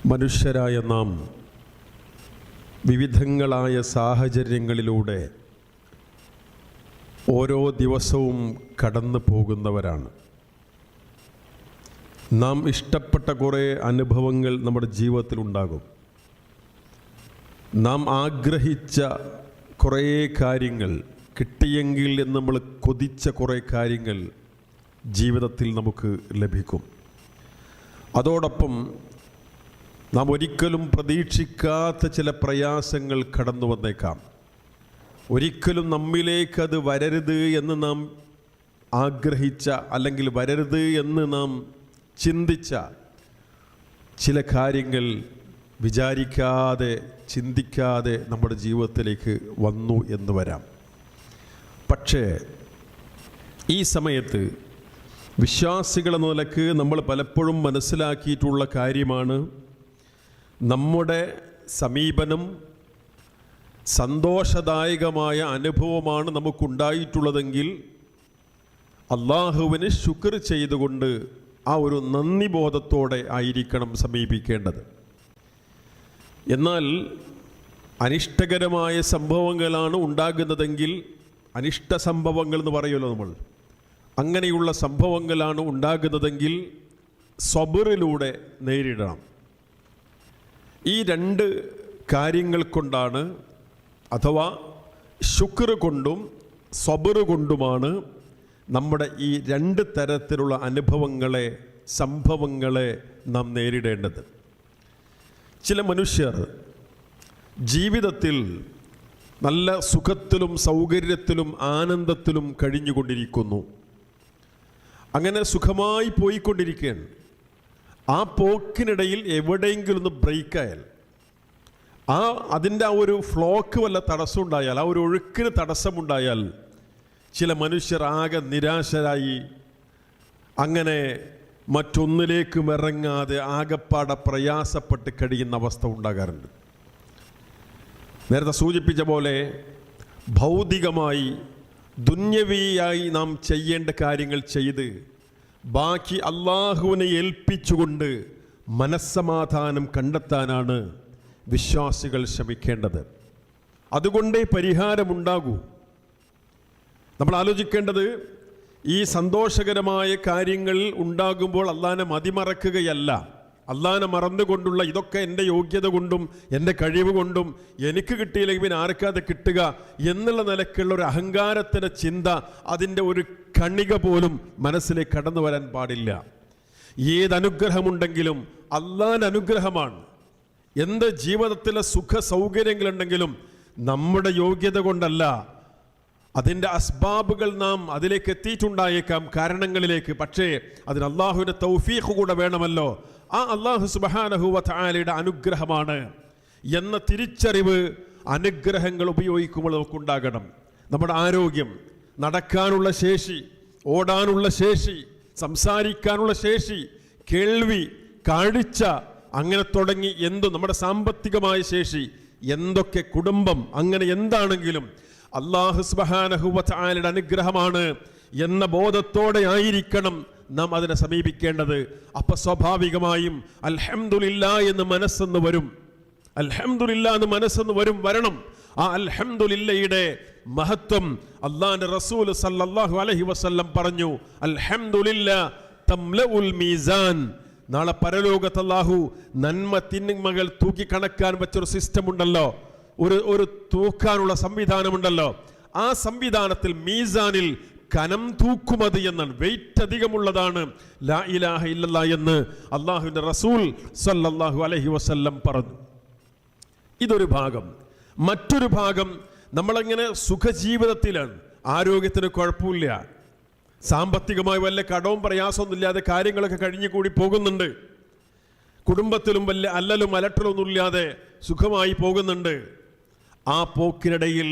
മനുഷ്യരായ നാം വിവിധങ്ങളായ സാഹചര്യങ്ങളിലൂടെ ഓരോ ദിവസവും കടന്നു പോകുന്നവരാണ്. നാം ഇഷ്ടപ്പെട്ട കുറേ അനുഭവങ്ങൾ നമ്മുടെ ജീവിതത്തിലുണ്ടാകും. നാം ആഗ്രഹിച്ച കുറേ കാര്യങ്ങൾ കിട്ടിയെങ്കിൽ എന്ന് നമ്മൾ കൊതിച്ച കുറേ കാര്യങ്ങൾ ജീവിതത്തിൽ നമുക്ക് ലഭിക്കും. അതോടൊപ്പം നാം ഒരിക്കലും പ്രതീക്ഷിക്കാത്ത ചില പ്രയാസങ്ങൾ കടന്നു വന്നേക്കാം. ഒരിക്കലും നമ്മിലേക്കത് വരരുത് എന്ന് നാം ആഗ്രഹിച്ച അല്ലെങ്കിൽ വരരുത് എന്ന് നാം ചിന്തിച്ച ചില കാര്യങ്ങൾ വിചാരിക്കാതെ ചിന്തിക്കാതെ നമ്മുടെ ജീവിതത്തിലേക്ക് വന്നു എന്ന് വരാം. പക്ഷേ ഈ സമയത്ത് വിശ്വാസികളെന്ന നിലക്ക് നമ്മൾ പലപ്പോഴും മനസ്സിലാക്കിയിട്ടുള്ള കാര്യമാണ്, നമ്മുടെ സമീപനം സന്തോഷദായകമായ അനുഭവമാണ് നമുക്കുണ്ടായിട്ടുള്ളതെങ്കിൽ അള്ളാഹുവിന് ശുക്ർ ചെയ്തുകൊണ്ട് ആ ഒരു നന്ദി ബോധത്തോടെ ആയിരിക്കണം സമീപിക്കേണ്ടത്. എന്നാൽ അനിഷ്ടകരമായ സംഭവങ്ങളാണ് ഉണ്ടാകുന്നതെങ്കിൽ, അനിഷ്ട സംഭവങ്ങൾ എന്ന് പറയുമല്ലോ നമ്മൾ, അങ്ങനെയുള്ള സംഭവങ്ങളാണ് ഉണ്ടാകുന്നതെങ്കിൽ സബറിലൂടെ നേരിടണം. ഈ രണ്ട് കാര്യങ്ങൾ കൊണ്ടാണ്, അഥവാ ശുക്ർ കൊണ്ടും സബർ കൊണ്ടുമാണ് നമ്മുടെ ഈ രണ്ട് തരത്തിലുള്ള അനുഭവങ്ങളെ, സംഭവങ്ങളെ നാം നേരിടേണ്ടത്. ചില മനുഷ്യർ ജീവിതത്തിൽ നല്ല സുഖത്തിലും സൗകര്യത്തിലും ആനന്ദത്തിലും കഴിഞ്ഞുകൊണ്ടിരിക്കുന്നു. അങ്ങനെ സുഖമായി പോയിക്കൊണ്ടിരിക്കുകയാണ്. ആ പോക്കിനിടയിൽ എവിടെയെങ്കിലും ഒന്ന് ബ്രേക്കായാൽ, അതിൻ്റെ ആ ഒരു ഫ്ലോക്ക് വല്ല തടസ്സമുണ്ടായാൽ, ആ ഒരു ഒഴുക്കിന് തടസ്സമുണ്ടായാൽ ചില മനുഷ്യർ ആകെ നിരാശരായി അങ്ങനെ മറ്റൊന്നിലേക്കും ഇറങ്ങാതെ ആകപ്പാടെ പ്രയാസപ്പെട്ട് കഴിയുന്ന അവസ്ഥ ഉണ്ടാകാറുണ്ട്. നേരത്തെ സൂചിപ്പിച്ച പോലെ ഭൗതികമായി ദുന്യവിയായി നാം ചെയ്യേണ്ട കാര്യങ്ങൾ ചെയ്ത് ബാക്കി അള്ളാഹുവിനെ ഏൽപ്പിച്ചുകൊണ്ട് മനസ്സമാധാനം കണ്ടെത്താനാണ് വിശ്വാസികൾ ശ്രമിക്കേണ്ടത്. അതുകൊണ്ടേ പരിഹാരമുണ്ടാകൂ. നമ്മൾ ആലോചിക്കേണ്ടത്, ഈ സന്തോഷകരമായ കാര്യങ്ങൾ ഉണ്ടാകുമ്പോൾ അള്ളാഹനെ മതിമറക്കുകയല്ല. അള്ളാഹനെ മറന്നുകൊണ്ടുള്ള ഇതൊക്കെ എൻ്റെ യോഗ്യത കൊണ്ടും എൻ്റെ കഴിവ് കൊണ്ടും എനിക്ക് കിട്ടിയില്ലെങ്കിൽ പിന്നെ ആർക്കത് കിട്ടുക എന്നുള്ള നിലക്കുള്ള ഒരു അഹങ്കാരത്തിൻ്റെ ചിന്ത, അതിൻ്റെ ഒരു കണിക പോലും മനസ്സിലേക്ക് കടന്നു വരാൻ പാടില്ല. ഏതനുഗ്രഹമുണ്ടെങ്കിലും അള്ളാഹൻ്റെ അനുഗ്രഹമാണ്. എന്ത് ജീവിതത്തിലെ സുഖ സൗകര്യങ്ങളുണ്ടെങ്കിലും നമ്മുടെ യോഗ്യത കൊണ്ടല്ല, അതിൻ്റെ അസ്ബാബുകൾ നാം അതിലേക്ക് എത്തിയിട്ടുണ്ടായേക്കാം, കാരണങ്ങളിലേക്ക്. പക്ഷേ അതിന് അള്ളാഹുവിൻ്റെ തൗഫീഖ് കൂടെ വേണമല്ലോ. ആ അള്ളാഹു സുബ്ഹാനഹു വ തആലയുടെ അനുഗ്രഹമാണ് എന്ന തിരിച്ചറിവ് അനുഗ്രഹങ്ങൾ ഉപയോഗിക്കുമ്പോൾ നമുക്കുണ്ടാകണം. നമ്മുടെ ആരോഗ്യം, നടക്കാനുള്ള ശേഷി, ഓടാനുള്ള ശേഷി, സംസാരിക്കാനുള്ള ശേഷി, കേൾവി, കാഴ്ച, അങ്ങനെ തുടങ്ങി എന്തും, നമ്മുടെ സാമ്പത്തികമായ ശേഷി, എന്തൊക്കെ, കുടുംബം, അങ്ങനെ എന്താണെങ്കിലും അല്ലാഹു സുബ്ഹാനഹു വ തആലയുടെ അനുഗ്രഹമാണ് എന്ന ബോധത്തോടെ ആയിരിക്കണം നാം അതിനെ സമീപിക്കേണ്ടത്. അപ്പോൾ സ്വാഭാവികമായും അൽഹംദുലില്ലാഹ് എന്ന് മനസ്സെന്ന് വരും. അൽഹംദുലില്ലാഹ് എന്ന് മനസ്സെന്ന് വരണം. ആ അൽഹംദുലില്ലയുടെ മഹത്വം അല്ലാഹുവിന്റെ റസൂൽ സല്ലല്ലാഹു അലൈഹി വസല്ലം പറഞ്ഞു, അൽഹംദുലില്ലാഹ് തംലഉൽ മീസാൻ. നാളെ പരലോകത്ത് അല്ലാഹു നന്മ തിന്മകൾ തൂക്കി കണക്കാൻ വെച്ചൊരു സിസ്റ്റം ഉണ്ടല്ലോ, ഒരു തൂക്കാനുള്ള സംവിധാനമുണ്ടല്ലോ. ആ സംവിധാനത്തിൽ മീസാനിൽ കനം തൂക്കുമതി എന്നാണ്, വെയിറ്റ് അധികമുള്ളതാണ് ലാ ഇലാഹ ഇല്ലല്ലാഹ് എന്ന് അല്ലാഹുവിന്റെ റസൂൽ സല്ലല്ലാഹു അലൈഹി വസല്ലം പറഞ്ഞു. ഇതൊരു ഭാഗം. മറ്റൊരു ഭാഗം, നമ്മളങ്ങനെ സുഖജീവിതത്തിലാണ്, ആരോഗ്യത്തിന് കുഴപ്പമില്ല, സാമ്പത്തികമായി വല്ല കടവും പ്രയാസമൊന്നും ഇല്ലാതെ കാര്യങ്ങളൊക്കെ കഴിഞ്ഞു കൂടി പോകുന്നുണ്ട്, കുടുംബത്തിലും വല്ല അല്ലലും അലട്ടലൊന്നും ഇല്ലാതെ സുഖമായി പോകുന്നുണ്ട്. ആ പോക്കിനിടയിൽ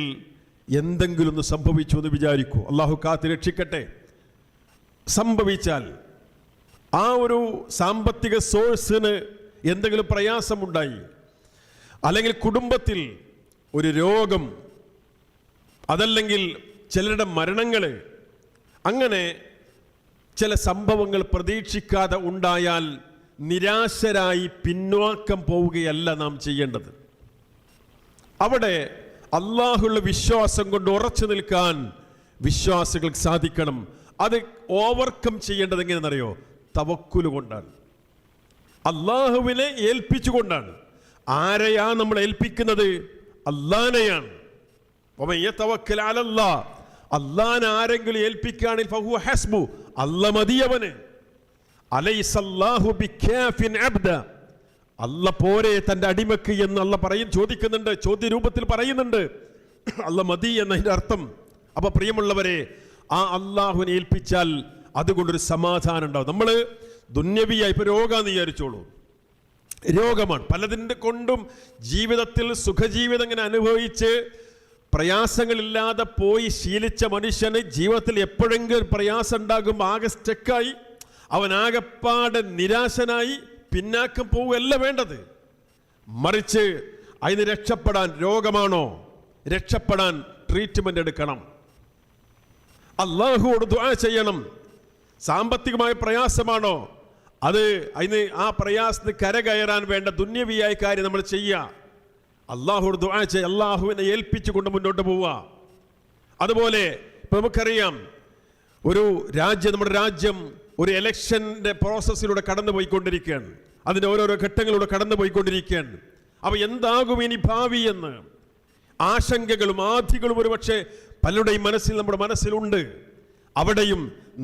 എന്തെങ്കിലും ഒന്ന് സംഭവിച്ചു എന്ന് വിചാരിക്കൂ. അള്ളാഹു കാത്ത് രക്ഷിക്കട്ടെ. സംഭവിച്ചാൽ ആ ഒരു സാമ്പത്തിക സോഴ്സിന് എന്തെങ്കിലും പ്രയാസമുണ്ടായി, അല്ലെങ്കിൽ കുടുംബത്തിൽ ഒരു രോഗം, അതല്ലെങ്കിൽ ചിലരുടെ മരണങ്ങൾ, അങ്ങനെ ചില സംഭവങ്ങൾ പ്രതീക്ഷിക്കാതെ ഉണ്ടായാൽ നിരാശരായി പിന്നോക്കം പോവുകയല്ല നാം ചെയ്യേണ്ടത്. അവിടെ അള്ളാഹുള്ള വിശ്വാസം കൊണ്ട് ഉറച്ചു നിൽക്കാൻ വിശ്വാസികൾക്ക് സാധിക്കണം. അത് ഓവർകം ചെയ്യേണ്ടത് എങ്ങനെയെന്നറിയോ? തവക്കുൽ കൊണ്ടാണ്, അള്ളാഹുവിനെ ഏൽപ്പിച്ചുകൊണ്ടാണ്. ആരെയാ നമ്മൾ ഏൽപ്പിക്കുന്നത്? അള്ളാനെയാണ്. അള്ളാനെ ആരെങ്കിലും ഏൽപ്പിക്കുകയാണെങ്കിൽ ഫഹുവ ഹസ്ബു, അല്ല മതിയവന്. അലൈസല്ലാഹു ബികാഫിൻ അബ്ദ, അല്ല പോരെ തന്റെ അടിമക്ക് എന്ന് അല്ല ചോദിക്കുന്നുണ്ട്, ചോദ്യ രൂപത്തിൽ പറയുന്നുണ്ട്. അല്ല മതി എന്നതിന്റെ അർത്ഥം. അപ്പൊ പ്രിയമുള്ളവരെ, ആ അള്ളാഹുവിനെ ഏൽപ്പിച്ചാൽ അതുകൊണ്ടൊരു സമാധാനം ഉണ്ടാവും. നമ്മൾ ദുന്യവിയായി ഇപ്പൊ രോഗാന്ന് വിചാരിച്ചോളൂ, രോഗമാണ്. പലതിൻ്റെ കൊണ്ടും ജീവിതത്തിൽ സുഖജീവിതം ഇങ്ങനെ അനുഭവിച്ച് പ്രയാസങ്ങളില്ലാതെ പോയി ശീലിച്ച മനുഷ്യന് ജീവിതത്തിൽ എപ്പോഴെങ്കിലും പ്രയാസം ഉണ്ടാകുമ്പോൾ ആകെ സ്റ്റക്കായി, അവനാകെപ്പാടെ നിരാശനായി പിന്നാക്കം പോവുകയല്ല വേണ്ടത്. മറിച്ച് അതിന് രക്ഷപ്പെടാൻ, രോഗമാണോ രക്ഷപ്പെടാൻ ട്രീറ്റ്മെന്റ് എടുക്കണം, അള്ളാഹുവോട് ദുആ ചെയ്യണം. സാമ്പത്തികമായ പ്രയാസമാണോ, അത് അതിന് ആ പ്രയാസത്തിന് കരകയറാൻ വേണ്ട ദുന്യവിയായ കാര്യം നമ്മൾ ചെയ്യുക. അള്ളാഹുവോട് ദുആ ചെയ്യുക, അള്ളാഹുവിനെ ഏൽപ്പിച്ചുകൊണ്ട് മുന്നോട്ട് പോവുക. അതുപോലെ ഇപ്പൊ നമുക്കറിയാം, ഒരു രാജ്യം, നമ്മുടെ രാജ്യം ഒരു ഇലക്ഷന്റെ പ്രോസസ്സിലൂടെ കടന്നുപോയിക്കൊണ്ടിരിക്കുകയാണ്. അതിന്റെ ഓരോരോ ഘട്ടങ്ങളിലൂടെ കടന്നുപോയിക്കൊണ്ടിരിക്കുകയാണ്. അപ്പൊ എന്താകും ഇനി ഭാവി എന്ന് ആശങ്കകളും ആധികളും ഒരുപക്ഷെ പലരുടെയും മനസ്സിൽ, നമ്മുടെ മനസ്സിലുണ്ട്. അവിടെയും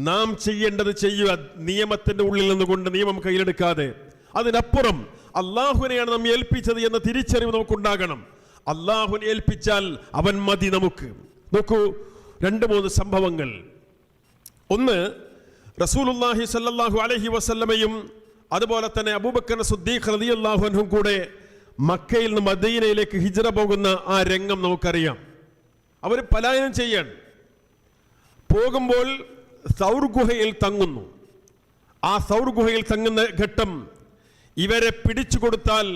നാം ചെയ്യേണ്ടത് ചെയ്യുക, നിയമത്തിന്റെ ഉള്ളിൽ നിന്നുകൊണ്ട് നിയമം കയ്യിലെടുക്കാതെ. അതിനപ്പുറം അള്ളാഹുവിനെയാണ് നാം ഏൽപ്പിച്ചത് എന്ന തിരിച്ചറിവ് നമുക്കുണ്ടാകണം. അള്ളാഹുവിനെ ഏൽപ്പിച്ചാൽ അവൻ മതി നമുക്ക്. നോക്കൂ, 2-3 സംഭവങ്ങൾ. ഒന്ന്, റസൂലുള്ളാഹി സ്വല്ലല്ലാഹു അലൈഹി വസല്ലമയും അതുപോലെ തന്നെ അബൂബക്കർ സിദ്ദീഖ് റളിയല്ലാഹു അൻഹും കൂടെ മക്കയിൽ നിന്ന് മദീനയിലേക്ക് ഹിജ്റ പോകുന്ന ആ രംഗം നമുക്കറിയാം. അവർ പലായനം ചെയ്യാൻ പോകുമ്പോൾ സൗർ ഗുഹയിൽ തങ്ങുന്നു. ആ സൗർ ഗുഹയിൽ തങ്ങുന്ന ഘട്ടം, ഇവരെ പിടിച്ചു കൊടുത്താൽ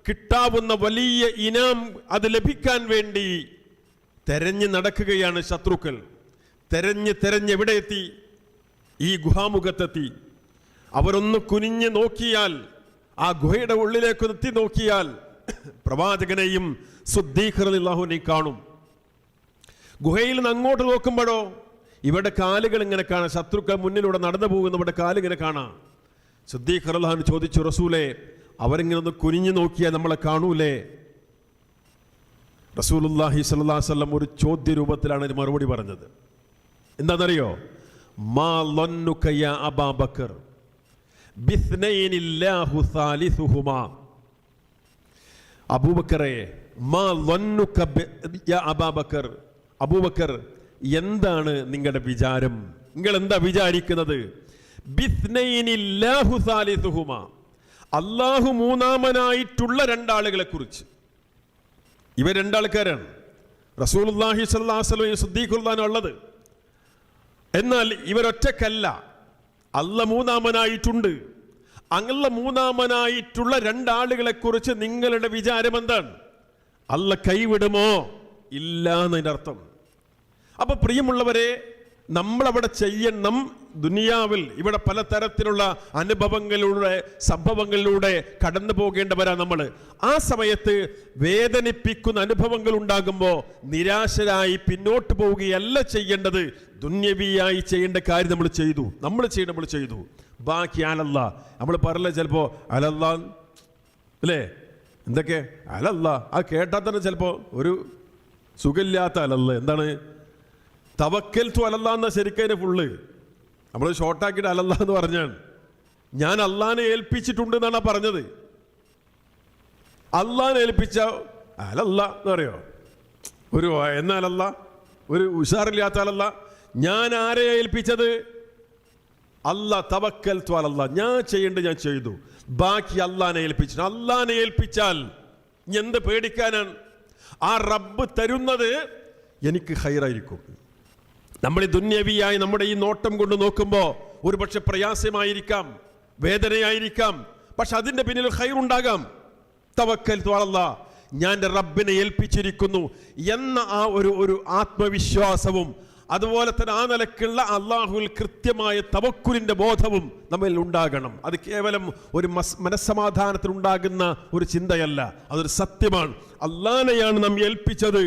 കിട്ടാവുന്ന വലിയ ഇനാം അത് ലഭിക്കാൻ വേണ്ടി തെരഞ്ഞു നടക്കുകയാണ് ശത്രുക്കൾ. തെരഞ്ഞ് എവിടെ എത്തി? ഈ ഗുഹാമുഖത്തെത്തി. അവരൊന്ന് കുനിഞ്ഞ് നോക്കിയാൽ, ആ ഗുഹയുടെ ഉള്ളിലേക്ക് എത്തി നോക്കിയാൽ പ്രവാചകനെയും സിദ്ദീഖ് റളിയല്ലാഹുവിനെയും കാണും. ഗുഹയിൽ നിന്ന് അങ്ങോട്ട് നോക്കുമ്പോഴോ ഇവിടെ കാലുകൾ ഇങ്ങനെ കാണാം, ശത്രുക്കൾ മുന്നിലൂടെ നടന്നു പോകുന്ന ഇവിടെ കാലിങ്ങനെ കാണാം. സിദ്ദീഖ് റളിയല്ലാഹു ചോദിച്ചു, റസൂലേ, അവരിങ്ങനെ ഒന്ന് കുനിഞ്ഞു നോക്കിയാൽ നമ്മളെ കാണൂലേ? റസൂലുള്ളാഹി സ്വല്ലല്ലാഹു അലൈഹി വസല്ലം ഒരു ചോദ്യ രൂപത്തിലാണ് ഇതിന് മറുപടി പറഞ്ഞത്. എന്താണെന്നറിയോ? മാ ലന്നുക യാ അബൂബക്കർ ബിസ്നൈനില്ലാഹു സാലിസുഹുമാ. അബൂബക്കറെ, മാ ലന്നുക യാ അബൂബക്കർ, അബൂബക്കർ എന്താണ് നിങ്ങളുടെ വിചാരം? നിങ്ങൾ എന്താ വിചാരിക്കുന്നത്? ബിസ്നൈനില്ലാഹു സാലിസുഹുമാ, അല്ലാഹു മൂന്നാമനായിട്ടുള്ള 2 ആളുകളെ കുറിച്ച്. ഇവർ 2 ആൾക്കാരാണ്, റസൂലുള്ളാഹി സ്വല്ലല്ലാഹു അലൈഹി വസല്ലം സിദ്ദീഖുള്ളാഹിന് ഉള്ളത്. എന്നാൽ ഇവരൊറ്റക്കല്ല, അല്ല മൂന്നാമനായിട്ടുണ്ട്. അങ്ങുള്ള മൂന്നാമനായിട്ടുള്ള 2 ആളുകളെ കുറിച്ച് നിങ്ങളുടെ വിചാരം എന്താണ്? അല്ല കൈവിടുമോ? ഇല്ല എന്നതിൻ്റെ അർത്ഥം. അപ്പൊ പ്രിയമുള്ളവരെ, നമ്മളവിടെ ചെയ്യണം. ദുനിയാവിൽ ഇവിടെ പലതരത്തിലുള്ള അനുഭവങ്ങളിലൂടെ, സംഭവങ്ങളിലൂടെ കടന്നു പോകേണ്ടവരാ നമ്മൾ. ആ സമയത്ത് വേദനിപ്പിക്കുന്ന അനുഭവങ്ങൾ ഉണ്ടാകുമ്പോൾ നിരാശരായി പിന്നോട്ട് പോവുകയല്ല ചെയ്യേണ്ടത്. ദുന്യവിയായി ചെയ്യേണ്ട കാര്യം നമ്മൾ ചെയ്തു. ബാക്കി അലല്ലാ, നമ്മൾ പറയല്ലേ ചിലപ്പോ അലല്ലാ അല്ലേ, എന്തൊക്കെ അലല്ലാ, ആ കേട്ടാൽ തന്നെ ചിലപ്പോ ഒരു സുഖമില്ലാത്ത അലല്ല. എന്താണ് തവക്കൽ തു അലല്ലാ എന്ന ശരിക്കതിന് ഫുള്ള് നമ്മൾ ഷോർട്ടാക്കിയിട്ട് അലല്ലാ എന്ന് പറഞ്ഞാണ്. ഞാൻ അള്ളാനെ ഏൽപ്പിച്ചിട്ടുണ്ട് എന്നാണ് പറഞ്ഞത്. അള്ളാനെ ഏൽപ്പിച്ച അലല്ല എന്ന് പറയോ? ഒരു എന്നാലല്ല, ഒരു ഉഷാറില്ലാത്ത അലല്ല. ഞാൻ ആരെയാ ഏൽപ്പിച്ചത്? അല്ലാ. തവക്കൽ തു അലല്ലാ, ഞാൻ ചെയ്യേണ്ടത് ഞാൻ ചെയ്തു. ബാക്കി അള്ളാനെ ഏൽപ്പിച്ചു. അള്ളാനെ ഏൽപ്പിച്ചാൽ എന്ത് പേടിക്കാനാണ്? ആ റബ്ബ് തരുന്നത് എനിക്ക് ഹൈറായിരിക്കും. നമ്മൾ ഈ ദുന്യവിയായി നമ്മുടെ ഈ നോട്ടം കൊണ്ട് നോക്കുമ്പോൾ ഒരു പക്ഷെ പ്രയാസമായിരിക്കാം, വേദനയായിരിക്കാം, പക്ഷെ അതിന്റെ പിന്നിൽ ഹൈറുണ്ടാകാം. തവക്കൽ തു അലല്ലാ, ഞാൻ എൻ്റെ റബ്ബിനെ ഏൽപ്പിച്ചിരിക്കുന്നു എന്ന ആ ഒരു ആത്മവിശ്വാസവും അതുപോലെ തന്നെ ആ നിലക്കുള്ള അള്ളാഹുവിൽ കൃത്യമായ തവക്കുലിന്റെ ബോധവും നമ്മിൽ ഉണ്ടാകണം. അത് കേവലം ഒരു മനസ്സമാധാനത്തിനുണ്ടാകുന്ന ഒരു ചിന്തയല്ല, അതൊരു സത്യമാണ്. അള്ളാഹനെയാണ് നാം ഏൽപ്പിച്ചത്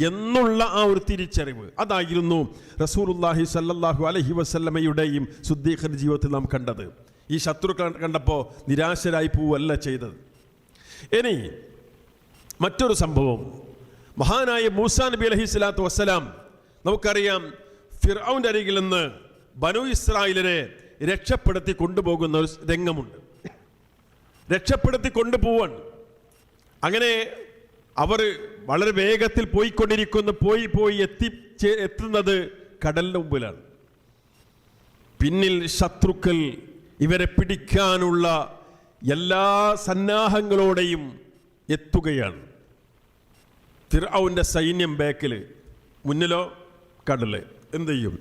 എന്നുള്ള ആ ഒരു തിരിച്ചറിവ്, അതായിരുന്നു റസൂലുള്ളാഹി സ്വല്ലല്ലാഹു അലൈഹി വസല്ലമയുടെയും സിദ്ദീഖിന്റെ ജീവിതത്തിൽ നാം കണ്ടത്. ഈ ശത്രുക്കൾ കണ്ടപ്പോൾ നിരാശരായി പോവല്ല ചെയ്തത്. ഇനി മറ്റൊരു സംഭവം, മഹാനായ മൂസാ നബി അലൈഹി സ്വലാത്തു വസ്സലാം, നമുക്കറിയാം ഫിർഔന്റെ അരികിൽ നിന്ന് ബനു ഇസ്രായേലിനെ രക്ഷപ്പെടുത്തി കൊണ്ടുപോകുന്ന ഒരു രംഗമുണ്ട്. രക്ഷപ്പെടുത്തി കൊണ്ടുപോവാൻ അങ്ങനെ അവർ വളരെ വേഗത്തിൽ പോയിക്കൊണ്ടിരിക്കുന്നു. പോയി എത്തുന്നത് കടലിന്റെ മുമ്പിലാണ്. പിന്നിൽ ശത്രുക്കൾ ഇവരെ പിടിക്കാനുള്ള എല്ലാ സന്നാഹങ്ങളോടെയും എത്തുകയാണ്. ഫിർഔന്റെ സൈന്യം ബാക്കിൽ, മുന്നിലോ കടല്. എന്ത് ചെയ്യും?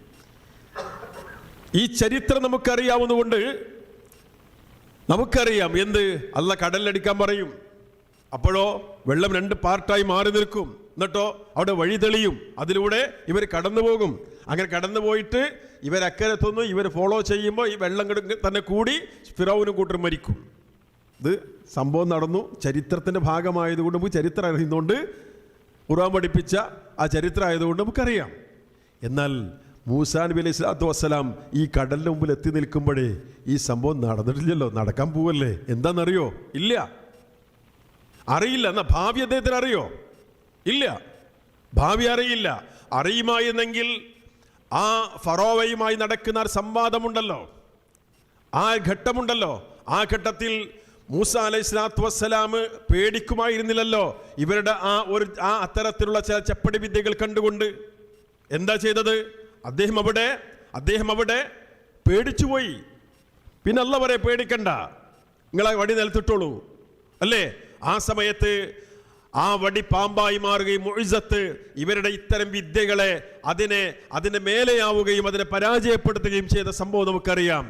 ഈ ചരിത്രം നമുക്കറിയാവുന്നതുകൊണ്ട് നമുക്കറിയാം എന്ത് അല്ല കടലിലടിക്കാൻ പറയും. അപ്പോഴോ വെള്ളം 2 പാർട്ടായി മാറി നിൽക്കും. എന്നിട്ടോ അവിടെ വഴി തെളിയും, അതിലൂടെ ഇവർ കടന്നു പോകും. അങ്ങനെ കടന്നു പോയിട്ട് ഇവരക്കരത്തുനിന്ന് ഇവർ ഫോളോ ചെയ്യുമ്പോൾ ഈ വെള്ളം തന്നെ കൂടി ഫിറൗനും കൂട്ടർ മരിക്കും. ഇത് സംഭവം നടന്നു, ചരിത്രത്തിൻ്റെ ഭാഗമായതുകൊണ്ട് നമുക്ക് ചരിത്രം അറിയുന്നതുകൊണ്ട്, ഖുർആൻ പഠിപ്പിച്ച ആ ചരിത്രം ആയതുകൊണ്ട് നമുക്കറിയാം. എന്നാൽ മൂസാ നബി അലൈഹി സ്വലാത്തു വസ്സലാം ഈ കടലിന് മുമ്പിൽ എത്തി നിൽക്കുമ്പോഴേ ഈ സംഭവം നടന്നിട്ടില്ലല്ലോ, നടക്കാൻ പോവല്ലേ. എന്താണെന്നറിയോ? ഇല്ല, അറിയില്ല. എന്നാ ഭാവി അദ്ദേഹത്തിന് അറിയോ? ഇല്ല, ഭാവി അറിയില്ല. അറിയുമായിരുന്നെങ്കിൽ ആ ഫറോവയുമായി നടക്കുന്ന സംവാദമുണ്ടല്ലോ, ആ ഘട്ടമുണ്ടല്ലോ, ആ ഘട്ടത്തിൽ മൂസാ അലൈഹി സ്വലാത്തു വസ്സലാം പേടിക്കുമായിരുന്നില്ലല്ലോ ഇവരുടെ ആ അത്തരത്തിലുള്ള ചില ചപ്പടി വിദ്യകൾ കണ്ടുകൊണ്ട്. എന്താ ചെയ്തത്? അദ്ദേഹം അവിടെ പേടിച്ചുപോയി. പിന്നെ അല്ലാഹ് വരെ പേടിക്കണ്ട, നിങ്ങളെ വടി നിലത്തിട്ടോളൂ അല്ലേ. ആ സമയത്ത് ആ വടി പാമ്പായി മാറുകയും മുഇസത്ത് ഇവരുടെ ഇത്തരം വിദ്യകളെ അതിനെ മേലെയാവുകയും അതിനെ പരാജയപ്പെടുത്തുകയും ചെയ്ത സംഭവം നമുക്കറിയാം.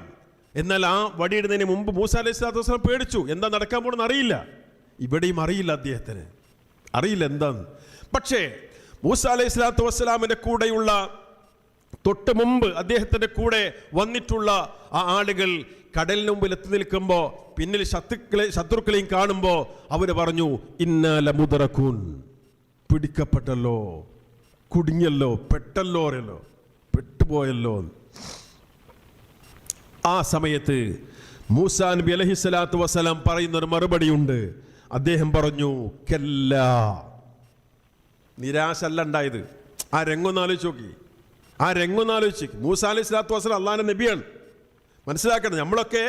എന്നാൽ ആ വടിയിടുന്നതിന് മുമ്പ് മൂസാ അലൈഹി സ്വലാത്തു വസ്സലാം പേടിച്ചു. എന്താ നടക്കാൻ പോണെന്ന് അറിയില്ല. ഇവിടെയും അറിയില്ല, അദ്ദേഹത്തിന് അറിയില്ല എന്താന്ന്. പക്ഷേ മൂസാ അലൈഹി സ്വലാത്തു വസ്സലാമിന്റെ കൂടെയുള്ള തൊട്ട് മുമ്പ് അദ്ദേഹത്തിന്റെ കൂടെ വന്നിട്ടുള്ള ആ ആളുകൾ കടലിന് മുമ്പിൽ എത്തി നിൽക്കുമ്പോൾ പിന്നിൽ ശത്രുക്കളെയും കാണുമ്പോൾ അവര് പറഞ്ഞു, ഇന്നാ ലമുദ്റകൂൻ, പിടിക്കപ്പെട്ടല്ലോ, കുടുങ്ങിയല്ലോ, പെട്ടുപോയല്ലോ. ആ സമയത്ത് മൂസാ നബി അലൈഹി സ്വലാത്തു വസ്സലാം പറയുന്നൊരു മറുപടിയുണ്ട്. അദ്ദേഹം പറഞ്ഞു, കല്ലാ. നിരാശ അല്ല ഉണ്ടായത്. ആ രംഗൊന്നാലോചിച്ച് നോക്കി, മൂസാ അലൈഹി സ്വലാത്തു വസ്സലാം അള്ളാഹുവിന്റെ നബിയാണ്. മനസ്സിലാക്കണം, നമ്മളൊക്കെ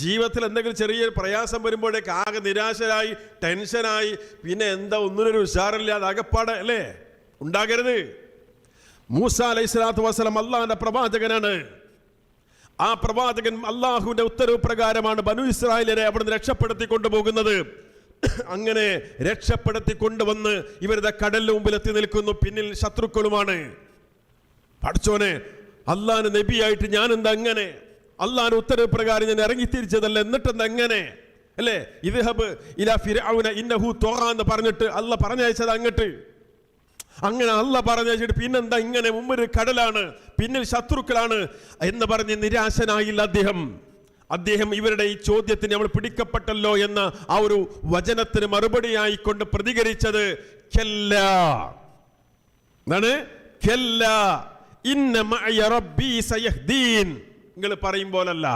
ജീവിതത്തിൽ എന്തെങ്കിലും ചെറിയ പ്രയാസം വരുമ്പോഴേക്ക് ആകെ നിരാശരായി, ടെൻഷനായി, പിന്നെ എന്താ ഒന്നിനൊരു ഉഷാറില്ലാതെ അകപ്പാട് അല്ലേ ഉണ്ടാകരുത്. മൂസാ അലൈഹി സ്വലാത്തു വസ്സലാം അള്ളാഹുവിന്റെ പ്രവാചകനാണ്. ആ പ്രവാചകൻ അള്ളാഹുവിന്റെ ഉത്തരവ് പ്രകാരമാണ് ബനു ഇസ്രായേലിനെ അവിടുന്ന് രക്ഷപ്പെടുത്തി കൊണ്ടുപോകുന്നത്. അങ്ങനെ രക്ഷപ്പെടുത്തി കൊണ്ടുവന്ന് ഇവരുടെ കടലിന് മുമ്പിൽ എത്തി നിൽക്കുന്നു. പിന്നിൽ ശത്രുക്കളുമാണ്. പഠിച്ചോനെ, അള്ളാഹുവിന്റെ നബിയായിട്ട് ഞാൻ എന്താ അങ്ങനെ? അള്ളാഹുവിന്റെ ഉത്തരവ് പ്രകാരം ഞാൻ ഇറങ്ങിത്തിരിച്ചതല്ല, എന്നിട്ടെന്താ എങ്ങനെ അല്ലേ? ഇദ്ഹബ് ഇലാ ഫിർഔന ഇന്നഹു ത്വഗാ എന്ന് പറഞ്ഞിട്ട് അള്ളാഹ് പറഞ്ഞയച്ചത് അങ്ങോട്ട്. അങ്ങനെ അള്ളാഹ് പറഞ്ഞയച്ചിട്ട് പിന്നെന്താ ഇങ്ങനെ? മുമ്പിൽ കടലാണ്, പിന്നിൽ ശത്രുക്കളാണ് എന്ന് പറഞ്ഞ് നിരാശനായില്ല അദ്ദേഹം ഇവരുടെ ഈ ചോദ്യത്തിന് നമ്മൾ പിടിക്കപ്പെട്ടല്ലോ എന്ന ആ ഒരു വചനത്തിന് മറുപടിയായിക്കൊണ്ട് പ്രതികരിച്ചത് കല്ലാ എന്നാണ്. കല്ലാ ഇന്ന മഅയ റബ്ബി സയഹ്ദീൻ. നിങ്ങൾ പറയും പോലല്ല,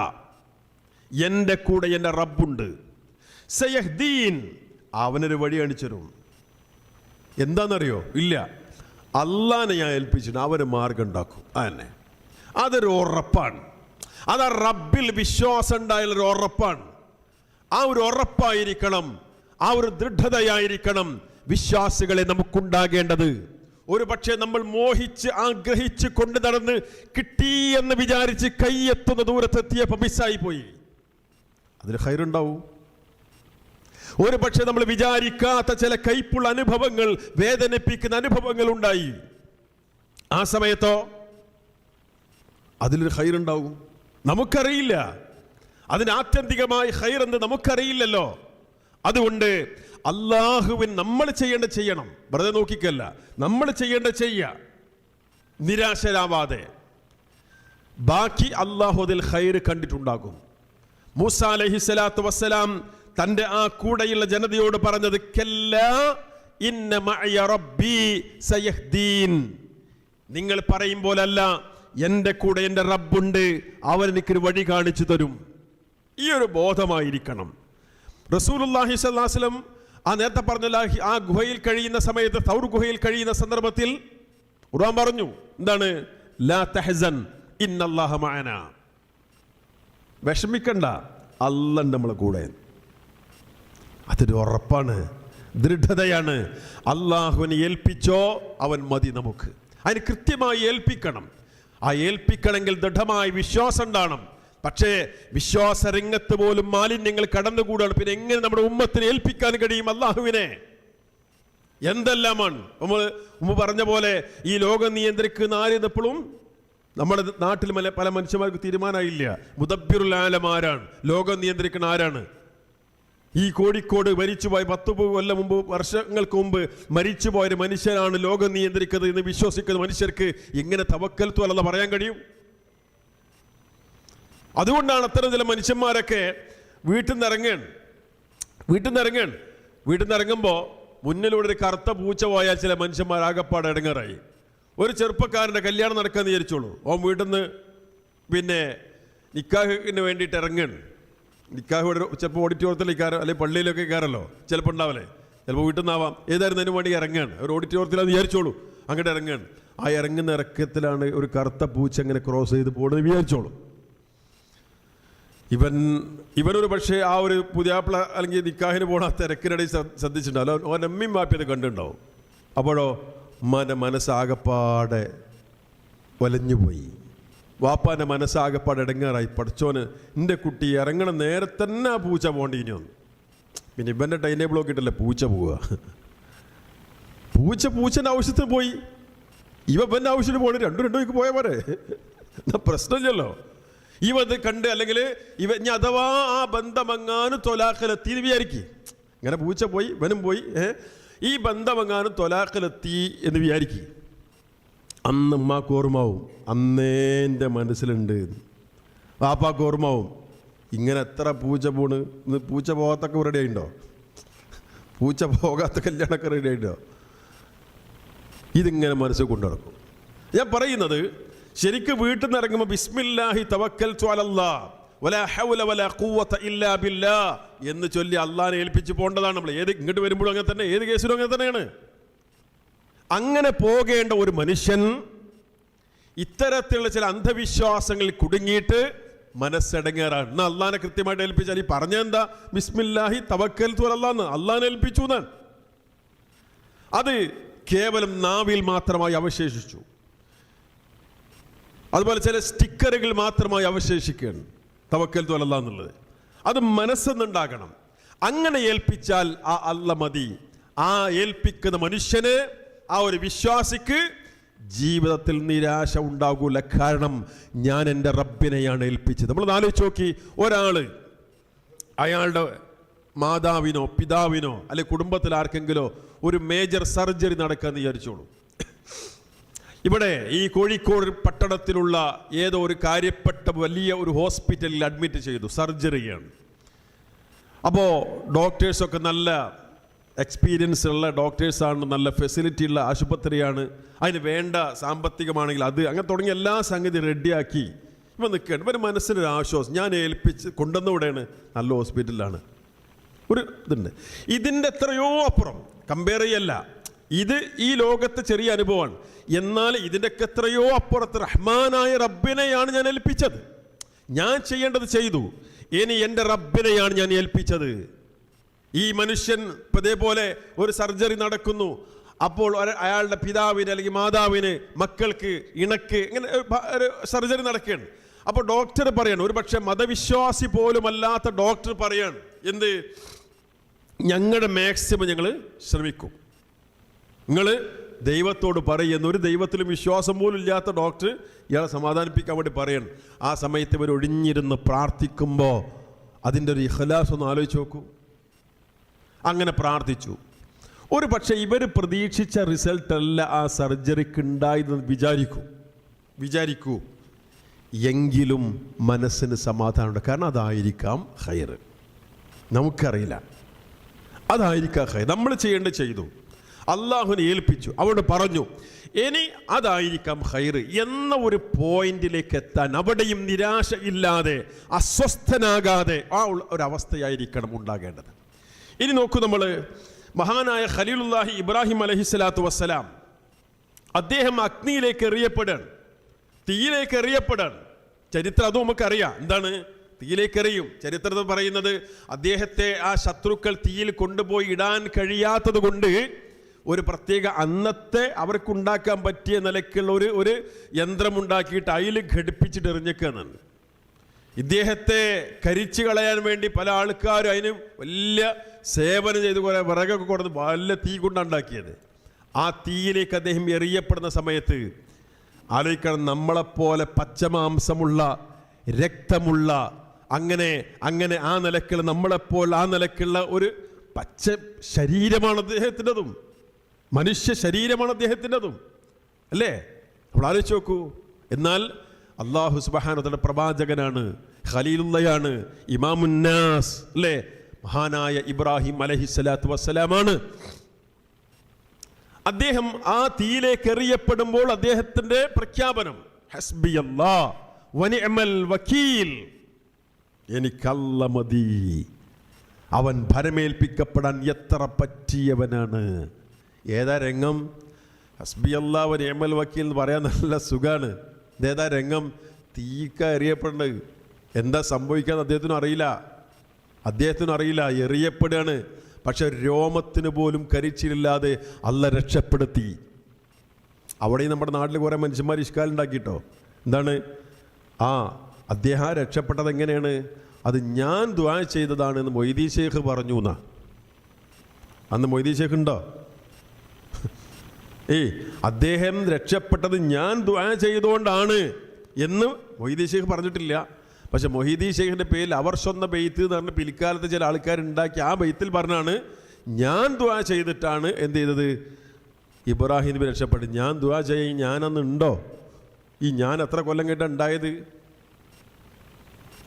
എൻ്റെ കൂടെ എൻ്റെ റബ്ബുണ്ട്. സയഹ്ദീൻ, അവനൊരു വഴി കാണിച്ചു തരും. എന്താണെന്നറിയോ? ഇല്ല, അള്ളാഹിനെ ഞാൻ ഏൽപ്പിച്ചിട്ട് അവര് മാർഗം ഉണ്ടാക്കും. അതന്നെ, അതൊരു ഉറപ്പാണ്. അത് റബ്ബിൽ വിശ്വാസം ഉണ്ടായാലൊരു ഉറപ്പാണ്. ആ ഒരു ഉറപ്പായിരിക്കണം, ആ ഒരു ദൃഢതയായിരിക്കണം വിശ്വാസികളെ നമുക്കുണ്ടാകേണ്ടത്. ഒരു പക്ഷേ നമ്മൾ മോഹിച്ച് ആഗ്രഹിച്ച് കൊണ്ട് നടന്ന് കിട്ടി എന്ന് വിചാരിച്ച് കൈയെത്തുന്ന ദൂരത്തെത്തിയപ്പോൾ മിസ്സായി പോയി, അതിൽ ഖൈറുണ്ടാവും. ഒരു പക്ഷേ നമ്മൾ വിചാരിക്കാത്ത ചില കൈപ്പുള്ള അനുഭവങ്ങൾ, വേദനിപ്പിക്കുന്ന അനുഭവങ്ങൾ ഉണ്ടായി. ആ സമയത്തോ അതിലൊരു ഖൈറുണ്ടാവും. നമുക്കറിയില്ല അതിന് ആത്യന്തികമായി ഖൈറെന്ന് നമുക്കറിയില്ലല്ലോ. അതുകൊണ്ട് അള്ളാഹുവിൻ നമ്മൾ ചെയ്യേണ്ട ചെയ്യണം, വെറുതെ നോക്കിക്കല്ല. നമ്മൾ ചെയ്യേണ്ട നിരാശരാവാതെ ബാക്കി അള്ളാഹു അതിൽ ഖൈർ കണ്ടിട്ടുണ്ടാകും. മൂസ അലൈഹിസ്സലാത്തു വസ്സലാം തൻ്റെ ആ കൂടെയുള്ള ജനതയോട് പറഞ്ഞത് കല്ലാ ഇന്ന മഅയ റബ്ബി സയഹ്ദീൻ, നിങ്ങൾ പറയും പോലല്ല, എൻ്റെ കൂടെ എൻ്റെ റബ്ബുണ്ട്, അവൻ എനിക്കൊരു വഴി കാണിച്ചു തരും. ഈ ഒരു ബോധമായിരിക്കണം. റസൂലുള്ളാഹി സ്വല്ലല്ലാഹു അലൈഹി വസല്ലം ആ നേരത്തെ പറഞ്ഞ ആ ഗുഹയിൽ കഴിയുന്ന സമയത്ത്, തൗർ ഗുഹയിൽ കഴിയുന്ന സന്ദർഭത്തിൽ ഖുർആൻ പറഞ്ഞു എന്താണ്? ലാ തഹ്സൻ ഇന്നല്ലാഹ മഅനാ, വിഷമിക്കണ്ട, അല്ലാഹ് നമ്മളെ കൂടെ. അതൊരു ഉറപ്പാണ്, ദൃഢതയാണ്. അള്ളാഹുവിനെ ഏൽപ്പിച്ചോ അവൻ മതി നമുക്ക്. അതിന് കൃത്യമായി ഏൽപ്പിക്കണം. ആ ഏൽപ്പിക്കണമെങ്കിൽ ദൃഢമായ വിശ്വാസം ഉണ്ടാകണം. പക്ഷേ വിശ്വാസ രംഗത്ത് പോലും മാലിന്യങ്ങൾ കടന്നുകൂടാണ്. പിന്നെ എങ്ങനെ നമ്മുടെ ഉമ്മത്തിനെ ഏൽപ്പിക്കാൻ കഴിയും അള്ളാഹുവിനെ? എന്തെല്ലാമാണ് നമ്മൾ പറഞ്ഞ പോലെ ഈ ലോകം നിയന്ത്രിക്കുന്ന ആരെന്നപ്പോഴും നമ്മുടെ നാട്ടിൽ പല മനുഷ്യന്മാർക്ക് തീരുമാനമായില്ല. മുദബ്ബിറുൽ ആലം ആരാണ്? ലോകം നിയന്ത്രിക്കുന്ന ആരാണ്? ഈ കോഴിക്കോട് മരിച്ചുപോയ 10 കൊല്ലം മുമ്പ്, വർഷങ്ങൾക്ക് മുമ്പ് മരിച്ചുപോയൊരു മനുഷ്യനാണ് ലോകം നിയന്ത്രിക്കുന്നത് എന്ന് വിശ്വസിക്കുന്ന മനുഷ്യർക്ക് എങ്ങനെ തവക്കൽത്തു അല്ലെന്ന് പറയാൻ കഴിയും? അതുകൊണ്ടാണ് അത്തരം ചില മനുഷ്യന്മാരൊക്കെ വീട്ടിൽ നിന്ന് ഇറങ്ങുമ്പോൾ മുന്നിലൂടെ ഒരു കറുത്ത പൂച്ച പോയാൽ ചില മനുഷ്യന്മാർ ആകപ്പാട് ഇടങ്ങാറായി. ഒരു ചെറുപ്പക്കാരൻ്റെ കല്യാണം നടക്കാന്ന് വിചാരിച്ചോളൂ, ഓൻ വീട്ടിൽ നിന്ന് പിന്നെ നിക്കാഹിന് വേണ്ടിയിട്ട് ഇറങ്ങാണ്. നിക്കാഹ് ചിലപ്പോൾ ഓഡിറ്റോറിയത്തിൽ കയറും, അല്ലെങ്കിൽ പള്ളിയിലൊക്കെ കയറല്ലോ, ചിലപ്പോൾ ഉണ്ടാവല്ലേ, ചിലപ്പോൾ വീട്ടിൽ നിന്നാവാം, ഏതായാലും അതിന് വേണ്ടി ഇറങ്ങാണ്. ഒരു ഓഡിറ്റോറിയത്തിലാന്ന് വിചാരിച്ചോളൂ, അങ്ങോട്ട് ഇറങ്ങാണ്. ആ ഇറങ്ങുന്ന ഇറക്കത്തിലാണ് ഒരു കറുത്ത പൂച്ച ഇങ്ങനെ ക്രോസ് ചെയ്ത് പോകുന്നത് വിചാരിച്ചോളൂ. ഇവനൊരു പക്ഷേ ആ ഒരു പുതിയാപ്പിള അല്ലെങ്കിൽ നിക്കാഹിന് പോകണ തിരക്കിനിടയിൽ ശ്രദ്ധിച്ചിട്ടുണ്ടാവും, ഓൻ അമ്മയും വാപ്പിയത് കണ്ടിട്ടുണ്ടാവും. അപ്പോഴോ ഉമ്മാൻ്റെ മനസ്സാകപ്പാടെ വലഞ്ഞുപോയി, വാപ്പാൻ്റെ മനസ്സാകപ്പാടെ ഇടങ്ങാറായി. പഠിച്ചോന് എൻ്റെ കുട്ടി ഇറങ്ങണ നേരെ തന്നെ ആ പൂച്ച പോകേണ്ടിനി വന്നു. പിന്നെ ഇവൻ്റെ ടൈം ടേബിൾ നോക്കിയിട്ടല്ലേ പൂച്ച പോവുക. പൂച്ചൻ്റെ ആവശ്യത്തിന് പോയി, ഇവൻ്റെ ആവശ്യത്തിന് പോകണേ രണ്ടും പോയാൽ പോരെ, എന്നാ പ്രശ്നമില്ലല്ലോ. ഇവത് കണ്ട് അല്ലെങ്കിൽ ഇനി അഥവാ ആ ബന്ധമെങ്ങാനും തൊലാഖിലെത്തി വിചാരിക്കും. ഇങ്ങനെ പൂച്ച പോയി, ഇവനും പോയി, ഈ ബന്ധമെങ്ങാനും തൊലാഖിലെത്തി എന്ന് വിചാരിക്കും. അന്ന് ഉമ്മാക്ക് ഓർമ്മാവും, അന്നേ എൻ്റെ മനസ്സിലുണ്ട്. വാപ്പാക്ക് ഓർമ്മാവും, ഇങ്ങനെ എത്ര പൂച്ച പോണ്, ഇന്ന് പൂച്ച പോകാത്തൊക്കെ റെഡി ആയിട്ടോ, പൂച്ച പോകാത്ത കല്യാണമൊക്കെ റെഡി ആയിട്ടോ. ഇതിങ്ങനെ മനസ്സിൽ കൊണ്ടു നടക്കും. ഞാൻ പറയുന്നത് ശരിക്കും വീട്ടിൽ നിന്ന് ഇറങ്ങുമ്പോൾ ബിസ്മില്ലാഹി തവക്കൽതു അലല്ലാഹ് വലാ ഹൗല വലാ ഖുവത ഇല്ലാ ബില്ലാഹ് എന്ന് ചൊല്ലി അള്ളാഹിനെ ഏൽപ്പിച്ച് പോകേണ്ടതാണ് നമ്മൾ. ഇങ്ങോട്ട് വരുമ്പോഴും അങ്ങനെ തന്നെ, ഏത് കേസിലും അങ്ങനെ തന്നെയാണ്. അങ്ങനെ പോകേണ്ട ഒരു മനുഷ്യൻ ഇത്തരത്തിലുള്ള ചില അന്ധവിശ്വാസങ്ങളിൽ കുടുങ്ങിയിട്ട് മനസ്സടങ്ങേറാണ്. എന്നാൽ അള്ളാഹിനെ കൃത്യമായിട്ട് ഏൽപ്പിച്ചാൽ ഈ പറഞ്ഞെന്താ? ബിസ്മില്ലാഹി തവക്കൽതു അലല്ലാഹ്, അള്ളാഹിനെ ഏൽപ്പിച്ചു എന്നാണ്. അത് കേവലം നാവിൽ മാത്രമായി അവശേഷിച്ചു. അതുപോലെ ചില സ്റ്റിക്കറുകൾ മാത്രമായി അവശേഷിക്കുകയാണ് തവക്കൽതു അലല്ലാഹ് എന്നുള്ളത്. അത് മനസ്സെന്നുണ്ടാകണം. അങ്ങനെ ഏൽപ്പിച്ചാൽ ആ അല്ലാഹ് മതി. ആ ഏൽപ്പിക്കുന്ന മനുഷ്യന്, ആ ഒരു വിശ്വാസിക്ക് ജീവിതത്തിൽ നിരാശ ഉണ്ടാകൂല. കാരണം ഞാൻ എൻ്റെ റബ്ബിനെയാണ് ഏൽപ്പിച്ചത്. നമ്മൾ ആലോചിച്ച് നോക്കി, ഒരാൾ അയാളുടെ മാതാവിനോ പിതാവിനോ അല്ലെങ്കിൽ കുടുംബത്തിൽ ആർക്കെങ്കിലോ ഒരു മേജർ സർജറി നടക്കാമെന്ന് വിചാരിച്ചോളൂ. ഇവിടെ ഈ കോഴിക്കോട് പട്ടണത്തിലുള്ള ഏതോ ഒരു കാര്യപ്പെട്ട വലിയ ഒരു ഹോസ്പിറ്റലിൽ അഡ്മിറ്റ് ചെയ്തു, സർജറിയാണ്. അപ്പോൾ ഡോക്ടേഴ്സൊക്കെ നല്ല എക്സ്പീരിയൻസ് ഉള്ള ഡോക്ടേഴ്സാണ്, നല്ല ഫെസിലിറ്റി ഉള്ള ആശുപത്രിയാണ്, അതിന് വേണ്ട സാമ്പത്തികമാണെങ്കിൽ അത് അങ്ങനെ തുടങ്ങിയ എല്ലാ സംഗതി റെഡിയാക്കി ഇവൻ നിൽക്കുകയാണ്. ഇവന് മനസ്സിനൊരു ആശ്വാസം, ഞാൻ ഏൽപ്പിച്ച് കൊണ്ടുവന്നിവിടെയാണ്, നല്ല ഹോസ്പിറ്റലിലാണ്, ഒരു ഇതുണ്ട്. ഇതിൻ്റെ എത്രയോ അപ്പുറം കമ്പയർ ചെയ്യല്ല, ഇത് ഈ ലോകത്തെ ചെറിയ അനുഭവമാണ്. എന്നാൽ ഇതിൻ്റെയൊക്കെ എത്രയോ അപ്പുറത്ത് റഹ്മാനായ റബ്ബിനെയാണ് ഞാൻ ഏൽപ്പിച്ചത്. ഞാൻ ചെയ്യേണ്ടത് ചെയ്തു, ഇനി എൻ്റെ റബ്ബിനെയാണ് ഞാൻ ഏൽപ്പിച്ചത്. ഈ മനുഷ്യൻ ഇപ്പം ഇതേപോലെ ഒരു സർജറി നടക്കുന്നു. അപ്പോൾ അയാളുടെ പിതാവിന് അല്ലെങ്കിൽ മാതാവിന്, മക്കൾക്ക്, ഇണക്ക്, ഇങ്ങനെ ഒരു സർജറി നടക്കുകയാണ്. അപ്പോൾ ഡോക്ടർ പറയാണ്, ഒരു പക്ഷേ മതവിശ്വാസി പോലും അല്ലാത്ത ഡോക്ടർ പറയാണ്, എന്ത്, ഞങ്ങളുടെ മാക്സിമം ഞങ്ങൾ ശ്രമിക്കും. നിങ്ങൾ ദൈവത്തോട് പറയുന്ന, ഒരു ദൈവത്തിലും വിശ്വാസം പോലും ഇല്ലാത്ത ഡോക്ടർ ഇയാളെ സമാധാനിപ്പിക്കാൻ വേണ്ടി പറയണം. ആ സമയത്ത് ഇവർ ഒഴിഞ്ഞിരുന്ന് പ്രാർത്ഥിക്കുമ്പോൾ അതിൻ്റെ ഒരു ഇഖ്ലാസ് ഒന്ന് ആലോചിച്ച് നോക്കൂ. അങ്ങനെ പ്രാർത്ഥിച്ചു. ഒരു പക്ഷേ ഇവർ പ്രതീക്ഷിച്ച റിസൾട്ടല്ല ആ സർജറിക്ക് ഉണ്ടായതെന്ന് വിചാരിക്കൂ. എങ്കിലും മനസ്സിന് സമാധാനമുണ്ട്. കാരണം അതായിരിക്കാം ഖൈർ. നമുക്കറിയില്ല, അതായിരിക്കാം ഖൈർ. നമ്മൾ ചെയ്യേണ്ടത് ചെയ്തു, അള്ളാഹുവിനെ ഏൽപ്പിച്ചു, അവരോട് പറഞ്ഞു, ഇനി അതായിരിക്കാം ഖൈർ എന്ന ഒരു പോയിന്റിലേക്ക് എത്താൻ അവിടെയും നിരാശ ഇല്ലാതെ അസ്വസ്ഥനാകാതെ ആ ഒരവസ്ഥയായിരിക്കണം ഉണ്ടാകേണ്ടത്. ഇനി നോക്കൂ, നമ്മൾ മഹാനായ ഖലീലുല്ലാഹി ഇബ്രാഹിം അലൈഹിസ്സലാത്തു വസ്സലാം, അദ്ദേഹം അഗ്നിയിലേക്ക് എറിയപ്പെടാൻ, തീയിലേക്ക് എറിയപ്പെടാൻ. ചരിത്രം അതും നമുക്കറിയാം. എന്താണ് തീയിലേക്ക് എറിയും? ചരിത്രത്തിൽ പറയുന്നത് അദ്ദേഹത്തെ ആ ശത്രുക്കൾ തീയിൽ കൊണ്ടുപോയി ഇടാൻ കഴിയാത്തത് കൊണ്ട് ഒരു പ്രത്യേക അന്നത്തെ അവർക്കുണ്ടാക്കാൻ പറ്റിയ നിലയ്ക്കുള്ള ഒരു യന്ത്രമുണ്ടാക്കിയിട്ട് അതിൽ ഘടിപ്പിച്ചിട്ട് എറിഞ്ഞേക്കാന്നാണ്. ഇദ്ദേഹത്തെ കരിച്ചു കളയാൻ വേണ്ടി പല ആൾക്കാരും അതിന് വലിയ സേവനം ചെയ്ത് കുറേ വിറകൊക്കെ കൊടുത്ത് വലിയ തീ കൊണ്ടുണ്ടാക്കിയത്. ആ തീയിലേക്ക് അദ്ദേഹം എറിയപ്പെടുന്ന സമയത്ത് ആലോചിക്കണം, നമ്മളെപ്പോലെ പച്ചമാംസമുള്ള രക്തമുള്ള അങ്ങനെ ആ നിലക്കുള്ള നമ്മളെപ്പോലെ ആ നിലക്കുള്ള ഒരു പച്ച ശരീരമാണ് അദ്ദേഹത്തിൻ്റെതും, മനുഷ്യ ശരീരമാണ് അദ്ദേഹത്തിൻ്റെതും, അല്ലേ? നമ്മൾ ആലോചിച്ച് നോക്കൂ. എന്നാൽ അല്ലാഹു സുബ്ഹാനഹു വ തആല പ്രവാചകനാണ്, ഖലീലുള്ളയാണ്, ഇമാമുന്നാസ്, അല്ലേ? മഹാനായ ഇബ്രാഹിം അലൈഹിസ്സലാത്തു വസ്സലാമാണ്. അദ്ദേഹം ആ തീയിലേക്ക് എറിയപ്പെടുമ്പോൾ അദ്ദേഹത്തിന്റെ പ്രഖ്യാപനം ഹസ്ബിയല്ലാഹ് വനിഅമൽ വക്കീൽ, എനിക്കല്ല മതി, അവൻ ഭരമേൽപ്പിക്കപ്പെടാൻ എത്ര പറ്റിയവനാണ്. ഏതാ രംഗം? ഹസ്ബിയല്ലാഹ് വനിഅമൽ വക്കീൽ എന്ന് പറയാൻ നല്ല സുഖാണ്. ഇതേതാ രംഗം? തീക്ക എറിയപ്പെടുന്നത്. എന്താ സംഭവിക്കാന്ന് അദ്ദേഹത്തിനും അറിയില്ല. എറിയപ്പെടുകയാണ്. പക്ഷെ രോമത്തിന് പോലും കരിച്ചിലില്ലാതെ അല്ല രക്ഷപ്പെടുത്തി. അവിടെയും നമ്മുടെ നാട്ടിൽ കുറേ മനുഷ്യന്മാർ ഇഷ്കാലുണ്ടാക്കിയിട്ടോ. എന്താണ്? അദ്ദേഹം രക്ഷപ്പെട്ടത് എങ്ങനെയാണ്? അത് ഞാൻ ദുആ ചെയ്തതാണ് എന്ന് മൊയ്തീൻ ശൈഖ് പറഞ്ഞു എന്നാ. അന്ന് മൊയ്തീൻ ശൈഖ് ഉണ്ടോ? അദ്ദേഹം രക്ഷപ്പെട്ടത് ഞാൻ ദുആ ചെയ്തുകൊണ്ടാണ് എന്ന് മൊയ്തീൻ ശൈഖ് പറഞ്ഞിട്ടില്ല. പക്ഷെ മൊഹീദീൻ ശൈഖിൻ്റെ പേരിൽ അവർ സ്വന്തം ബെയ്ത്ത് എന്ന് പറഞ്ഞ് പിൽക്കാലത്ത് ചില ആൾക്കാരുണ്ടാക്കി ആ ബെയ്ത്തിൽ പറഞ്ഞാണ് ഞാൻ ദുആ ചെയ്തിട്ടാണ് എന്ത് ചെയ്തത്, ഇബ്രാഹിം നബി രക്ഷപ്പെട്ടു. ഞാൻ ദുആ ചെയ്യും ഞാനന്ന് ഉണ്ടോ? ഞാൻ എത്ര കൊല്ലം കേട്ടാ ഉണ്ടായത്?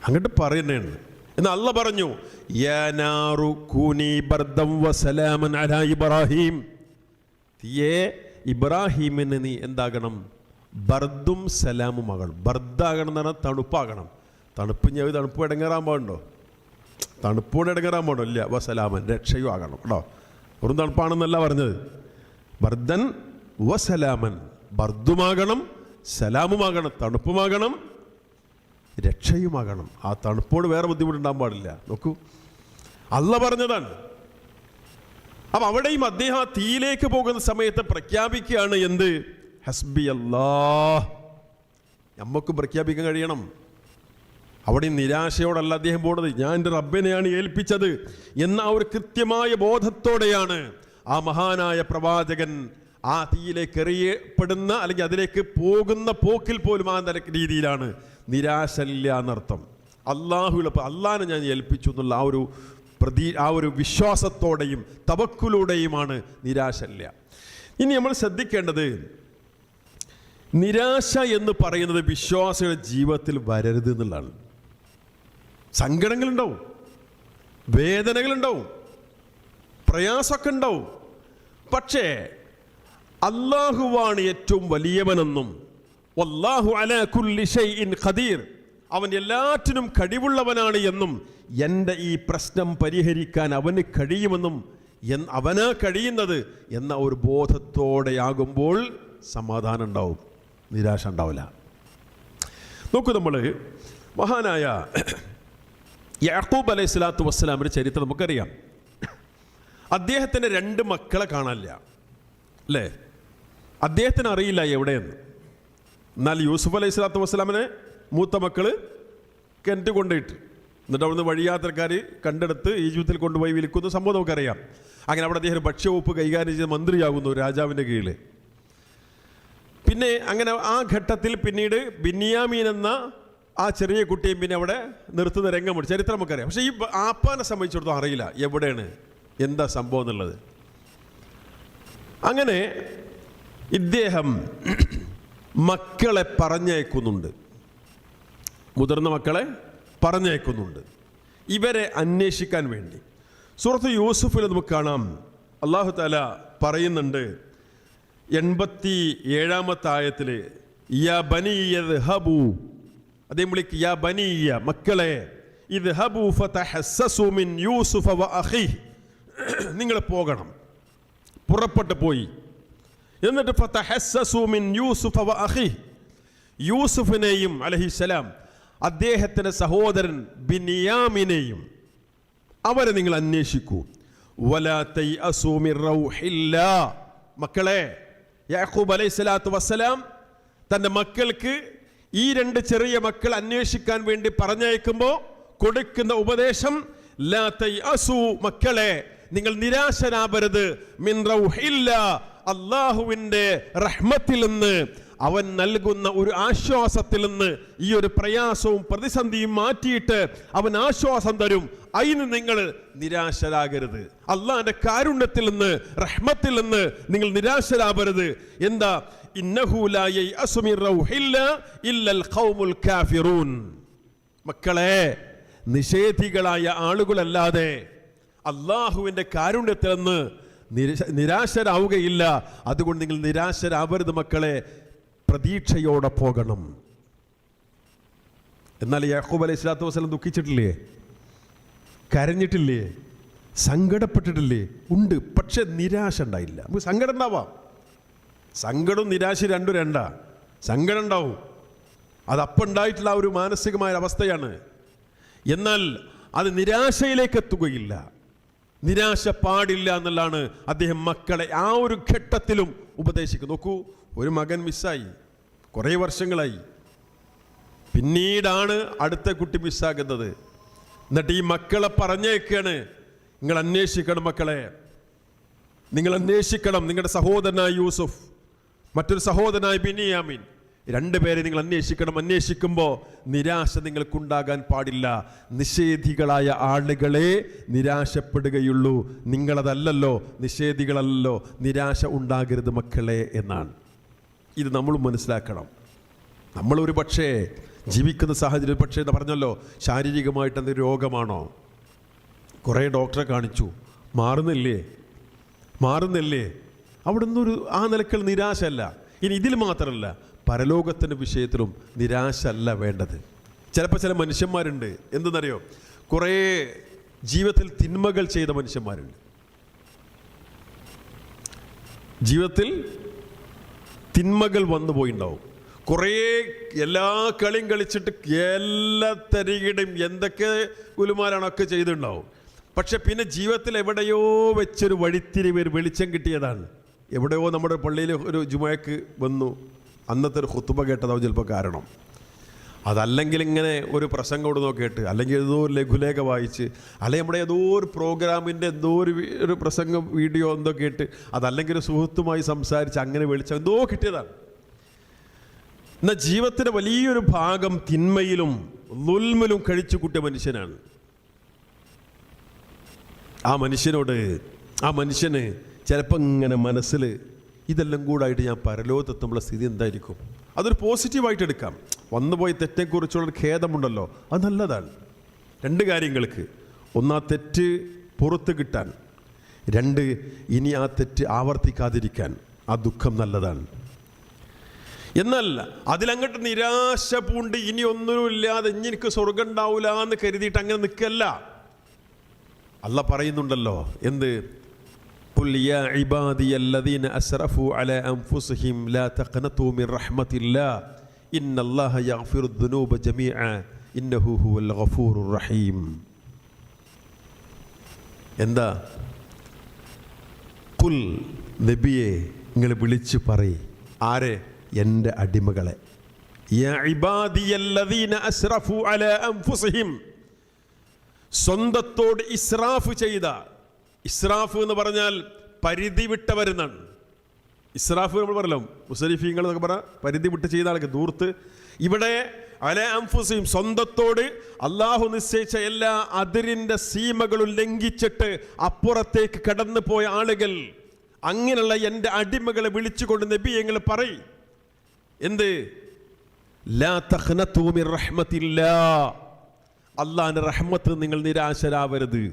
അങ്ങോട്ട് പറയുന്നതാണ്. എന്നാൽ അല്ലാഹ് പറഞ്ഞു, യാ നാറു കൂനി ബർദം വസലാമൻ അലാ ഇബ്രാഹിം, തീയേ ഇബ്രാഹിമിന് നീ എന്താകണം? ബർദും സലാമുമാകണം. ബർദാകണം എന്ന് പറഞ്ഞാൽ തണുപ്പാകണം. തണുപ്പ് ഇടങ്ങേറാൻ പാടുണ്ടോ? തണുപ്പോടെ ഇടങ്ങേറാൻ പാടോ? ഇല്ല. വസലാമൻ, രക്ഷയും ആകണം കേട്ടോ. വെറും തണുപ്പാണെന്നല്ല പറഞ്ഞത്. ബർദൻ വസലാമൻ, ബർദുമാകണം, സലാമുമാകണം, തണുപ്പുമാകണം, രക്ഷയുമാകണം. ആ തണുപ്പോട് വേറെ ബുദ്ധിമുട്ടുണ്ടാകാൻ പാടില്ല. നോക്കൂ, അല്ലാഹ് പറഞ്ഞതാണ്. അപ്പം അവിടെയും അദ്ദേഹം ആ തീയിലേക്ക് പോകുന്ന സമയത്ത് പ്രഖ്യാപിക്കുകയാണ് എന്ത്? ഹസ്ബി അല്ലാഹ്. നമുക്കും പ്രഖ്യാപിക്കാൻ കഴിയണം. അവിടെ നിരാശയോടല്ല അദ്ദേഹം പോണത്. ഞാൻ എൻ്റെ റബ്ബിനെയാണ് ഏൽപ്പിച്ചത് എന്ന ഒരു കൃത്യമായ ബോധത്തോടെയാണ് ആ മഹാനായ പ്രവാചകൻ ആ തീയിലേക്ക് എറിയപ്പെടുന്ന അല്ലെങ്കിൽ അതിലേക്ക് പോകുന്ന പോക്കിൽ പോലും ആ രീതിയിലാണ് നിരാശയില്ല എന്നർത്ഥം. അള്ളാഹിനെ ഞാൻ ഏൽപ്പിച്ചു എന്നുള്ള ആ ഒരു വിശ്വാസത്തോടെയും തവക്കുലൂടെയുമാണ് നിരാശയില്ല. ഇനി നമ്മൾ ശ്രദ്ധിക്കേണ്ടത്, നിരാശ എന്ന് പറയുന്നത് വിശ്വാസിയുടെ ജീവിതത്തിൽ വരരുത് എന്നുള്ളതാണ്. സങ്കടങ്ങളുണ്ടാവും, വേദനകളുണ്ടാവും, പ്രയാസമൊക്കെ ഉണ്ടാവും. പക്ഷേ അല്ലാഹുവാണ് ഏറ്റവും വലിയവനെന്നും വല്ലാഹു അലാ കുല്ലി ഷൈഇൻ ഖദീർ, അവൻ എല്ലാറ്റിനും കഴിവുള്ളവനാണ് എന്നും എൻ്റെ ഈ പ്രശ്നം പരിഹരിക്കാൻ അവന് കഴിയുമെന്നും അവനാ കഴിയുന്നത് എന്ന ഒരു ബോധത്തോടെയാകുമ്പോൾ സമാധാനം ഉണ്ടാവും, നിരാശ ഉണ്ടാവില്ല. നോക്കൂ, നമ്മൾ മഹാനായ യാക്കൂബ് അലൈഹി സ്വലാത്തു വസ്സലാമിൻ്റെ ചരിത്രം നമുക്കറിയാം. അദ്ദേഹത്തിൻ്റെ 2 മക്കളെ കാണാനില്ല, അല്ലേ? അദ്ദേഹത്തിന് അറിയില്ല എവിടെയെന്ന്. എന്നാൽ യൂസുഫ് അലൈഹി സ്വലാത്തു വസ്സലാമിനെ മൂത്ത മക്കള് കിണറ്റ് കൊണ്ടുപോയിട്ട് എന്നിട്ട് അവിടുന്ന് വഴിയാത്രക്കാർ കണ്ടെടുത്ത് ഈജിപ്തിൽ കൊണ്ടുപോയി വിൽക്കുന്ന സംഭവം നമുക്കറിയാം. അങ്ങനെ അവിടെ അദ്ദേഹം ഭക്ഷ്യവകുപ്പ് കൈകാര്യം ചെയ്ത് മന്ത്രിയാകുന്നു രാജാവിൻ്റെ കീഴിൽ. പിന്നെ അങ്ങനെ ആ ഘട്ടത്തിൽ പിന്നീട് ബിന്യാമീൻ എന്ന ആ ചെറിയ കുട്ടിയും പിന്നെ അവിടെ നിർത്തുന്ന രംഗമുണ്ട്, ചരിത്രം നമുക്കറിയാം. പക്ഷേ ഈ ആപ്പാനെ സംബന്ധിച്ചിടത്തോളം അറിയില്ല എവിടെയാണ് എന്താ സംഭവം എന്നുള്ളത്. അങ്ങനെ ഇദ്ദേഹം മക്കളെ പറഞ്ഞയക്കുന്നുണ്ട്, മുതിർന്ന മക്കളെ പറഞ്ഞയക്കുന്നുണ്ട് ഇവരെ അന്വേഷിക്കാൻ വേണ്ടി. സൂറത്ത് യൂസുഫിൽ നമുക്ക് കാണാം, അല്ലാഹു തആല പറയുന്നുണ്ട് 87-ാമത്തെ ആയത്തിൽ, യാ ബനിയ ഇദ്ഹബൂ, അദ്ദേഹം വിളിക്കുക യാ ബനിയ, മക്കളെ, ഇദ്ഹബൂ ഫതഹസ്സസു മിൻ യൂസുഫ വ അഖീഹി, നിങ്ങൾ പോകണം, പുറപ്പെട്ടു പോയി. എന്നിട്ട് ഫതഹസ്സസു മിൻ യൂസുഫ വ അഖീഹി, യൂസുഫിനെയും അലൈഹിസ്സലാം അദ്ദേഹത്തിൻ്റെ സഹോദരൻ ബിനിയാമിനെയും അവരെ നിങ്ങൾ അന്വേഷിക്കൂ. വലാ തൈഅസൂ മിർ റൗഹില്ലാ, മക്കളെ, യാഖൂബ് അലൈഹിസ്സലാത്തു വസ്സലാം തൻ്റെ മക്കൾക്ക് ഈ 2 ചെറിയ മക്കൾ അന്വേഷിക്കാൻ വേണ്ടി പറഞ്ഞയക്കുമ്പോൾ കൊടുക്കുന്ന ഉപദേശം, ലാ തൈഅസൂ, മക്കളെ, നിങ്ങൾ നിരാശരാകരുത്, മിൻ റൗഹില്ലാ, അല്ലാഹുവിൻ്റെ റഹ്മത്തിൽ നിന്ന്, അവൻ നൽകുന്ന ഒരു ആശ്വാസത്തിൽ നിന്ന് ഈ ഒരു പ്രയാസവും പ്രതിസന്ധിയും മാറ്റിയിട്ട് അവൻ ആശ്വാസം തരും. അതിന് നിങ്ങൾ നിരാശരാകരുത്. അള്ളാഹിന്റെ കാരുണ്യത്തിൽ നിന്ന്, റഹ്മത്തിൽ നിന്ന് നിങ്ങൾ നിരാശരാകരുത്. എന്താ? ഇന്നഹു ലാ യയഅസു മിർ റൗഹില്ലാ ഇല്ലൽ ഖൗമുൽ കാഫിറൂൻ, മക്കളെ, നിഷേധികളായ ആളുകളല്ലാതെ അള്ളാഹുവിൻ്റെ കാരുണ്യത്തിൽ നിന്ന് നിരാശരാവുകയില്ല. അതുകൊണ്ട് നിങ്ങൾ നിരാശരാവരുത് മക്കളെ, പ്രതീക്ഷയോടെ പോകണം. എന്നാൽ യാഖൂബ് അലൈഹിസ്സലാത്തു വസ്സലാം ദുഃഖിച്ചിട്ടില്ലേ? കരഞ്ഞിട്ടില്ലേ? സങ്കടപ്പെട്ടിട്ടില്ലേ? ഉണ്ട്. പക്ഷെ നിരാശ ഉണ്ടായില്ല. നമുക്ക് സങ്കടം ഉണ്ടാവാം, സങ്കടവും നിരാശ രണ്ടാ. സങ്കടം ഉണ്ടാവും, അതപ്പം ഉണ്ടായിട്ടുള്ള ഒരു മാനസികമായ അവസ്ഥയാണ്. എന്നാൽ അത് നിരാശയിലേക്ക് എത്തുകയില്ല. നിരാശ പാടില്ല എന്നുള്ളതാണ് അദ്ദേഹം മക്കളെ ആ ഒരു ഘട്ടത്തിലും ഉപദേശിക്കും. നോക്കൂ, ഒരു മകൻ മിസ്സായി, കുറേ വർഷങ്ങളായി, പിന്നീടാണ് അടുത്ത കുട്ടി മിസ്സാകുന്നത്. എന്നിട്ട് ഈ മക്കളെ പറഞ്ഞേക്കാണ്, നിങ്ങൾ അന്വേഷിക്കണം മക്കളെ, നിങ്ങൾ അന്വേഷിക്കണം. നിങ്ങളുടെ സഹോദരനായ യൂസുഫ്, മറ്റൊരു സഹോദരനായ ബിനിയാമിൻ, 2 പേരെ നിങ്ങൾ അന്വേഷിക്കണം. അന്വേഷിക്കുമ്പോൾ നിരാശ നിങ്ങൾക്കുണ്ടാകാൻ പാടില്ല. നിഷേധികളായ ആളുകളെ നിരാശപ്പെടുകയുള്ളൂ. നിങ്ങളതല്ലല്ലോ, നിഷേധികളല്ലോ. നിരാശ ഉണ്ടാകരുത് മക്കളെ എന്നാണ്. ഇത് നമ്മൾ മനസ്സിലാക്കണം. നമ്മളൊരു പക്ഷേ ജീവിക്കുന്ന സാഹചര്യം, പക്ഷേ പറഞ്ഞല്ലോ, ശാരീരികമായിട്ട് എന്തൊരു രോഗമാണോ, കുറേ ഡോക്ടറെ കാണിച്ചു, മാറുന്നില്ലേ, അവിടെ നിന്നൊരു ആ നിലക്കുള്ള നിരാശ അല്ല. ഇനി ഇതിൽ മാത്രമല്ല, പരലോകത്തിൻ്റെ വിഷയത്തിലും നിരാശ അല്ല വേണ്ടത്. ചിലപ്പോൾ ചില മനുഷ്യന്മാരുണ്ട്, എന്തെന്നറിയോ, കുറേ ജീവിതത്തിൽ തിന്മകൾ ചെയ്ത മനുഷ്യന്മാരുണ്ട്. ജീവിതത്തിൽ തിന്മകൾ വന്നു പോയിണ്ടാവും. കുറേ എല്ലാ കളിയും കളിച്ചിട്ട് എല്ലാ തരികിടയും എന്തൊക്കെ കുലുമാലാണൊക്കെ ചെയ്തിട്ടുണ്ടാവും. പക്ഷെ പിന്നെ ജീവിതത്തിൽ എവിടെയോ വെച്ചൊരു വഴിത്തിരിവ്, ഒരു വെളിച്ചം കിട്ടിയതാണ്. എവിടെയോ നമ്മുടെ പള്ളിയിൽ ഒരു ജുമയ്ക്ക് വന്നു, അന്നത്തെ ഒരു ഖുത്ബ കേട്ടതാവും ചിലപ്പോൾ കാരണം. അതല്ലെങ്കിൽ ഇങ്ങനെ ഒരു പ്രസംഗം കൊടുന്നോ കേട്ട്, അല്ലെങ്കിൽ ഏതോ ഒരു ലഘുലേഖ വായിച്ച്, അല്ലെങ്കിൽ നമ്മുടെ ഏതോ ഒരു പ്രോഗ്രാമിൻ്റെ എന്തോ ഒരു പ്രസംഗം വീഡിയോ എന്തോ കേട്ട്, അതല്ലെങ്കിൽ ഒരു സുഹൃത്തുമായി സംസാരിച്ച് അങ്ങനെ വിളിച്ച എന്തോ കിട്ടിയതാണ്. എന്നാൽ ജീവിതത്തിൻ്റെ വലിയൊരു ഭാഗം തിന്മയിലും ദുൽമിലും കഴിച്ചു കൂട്ടിയ മനുഷ്യനാണ്. ആ മനുഷ്യന് ചിലപ്പോൾ ഇങ്ങനെ മനസ്സിൽ ഇതെല്ലാം കൂടായിട്ട് ഞാൻ പരലോകത്തെത്തുമ്പോൾ സ്ഥിതി എന്തായിരിക്കും? അതൊരു പോസിറ്റീവായിട്ട് എടുക്കാം. വന്നുപോയ തെറ്റെക്കുറിച്ചുള്ളൊരു ഖേദമുണ്ടല്ലോ, അത് നല്ലതാണ്. 2 കാര്യങ്ങൾക്ക്: 1, ആ തെറ്റ് പുറത്ത് കിട്ടാൻ; 2, ഇനി ആ തെറ്റ് ആവർത്തിക്കാതിരിക്കാൻ. ആ ദുഃഖം നല്ലതാണ്. എന്നാൽ അതിലങ്ങോട്ട് നിരാശ പൂണ്ട് ഇനി ഒന്നുമില്ലാതെ ഇനി എനിക്ക് സ്വർഗം ഉണ്ടാവില്ല എന്ന് കരുതിയിട്ട് അങ്ങനെ നിൽക്കല്ല. അല്ല പറയുന്നുണ്ടല്ലോ, എന്ത്? ഖുൽ യാ ഇബാദിയല്ലദീന അസ്റഫു അലാ അൻഫുസിഹിം ലാ തഖ്നതു മിർ റഹ്മത്തില്ലാഹ് ഇന്നല്ലാഹ യഗ്ഫിറുദ്ദുനൂബ ജമീഅ ഇന്നഹു ഹുവൽ ഗഫൂറുർ റഹീം. എന്താ? ഖുൽ, നബിയെ, നിങ്ങൾ വിളിച്ചു പറയ്. ആരെ? എൻ്റെ അടിമകളെ. യാ ഇബാദിയല്ലദീന അസ്റഫു അലാ അൻഫുസിഹിം, സ്വന്തത്തോട് ഇസ്രാഫ് ചെയ്ത. ഇസ്രാഫ് എന്ന് പറഞ്ഞാൽ പരിധി വിട്ടവരെന്നാണ്. ഇസ്രാഫ് നമ്മൾ പറയല്ലോ, മുസരിഫീങ്ങൾ എന്നൊക്കെ പറഞ്ഞാൽ പരിധി വിട്ട് ചെയ്ത ആൾക്ക് ദൂർത്ത്. ഇവിടെ അല അൻഫുസിഹിം, സ്വന്തത്തോട് അള്ളാഹു നിശ്ചയിച്ച എല്ലാ അതിരിൻ്റെ സീമകളും ലംഘിച്ചിട്ട് അപ്പുറത്തേക്ക് കടന്നു പോയ ആളുകൾ, അങ്ങനെയുള്ള എൻ്റെ അടിമകളെ വിളിച്ചുകൊണ്ട് നബി ഞങ്ങൾ പറയും എന്ത്? ലാ തഖ്നതു മിർ റഹ്മത്തില്ലാ, അല്ലാഹുവിന്റെ റഹ്മത്ത് നിങ്ങൾ നിരാശരാവരുത്.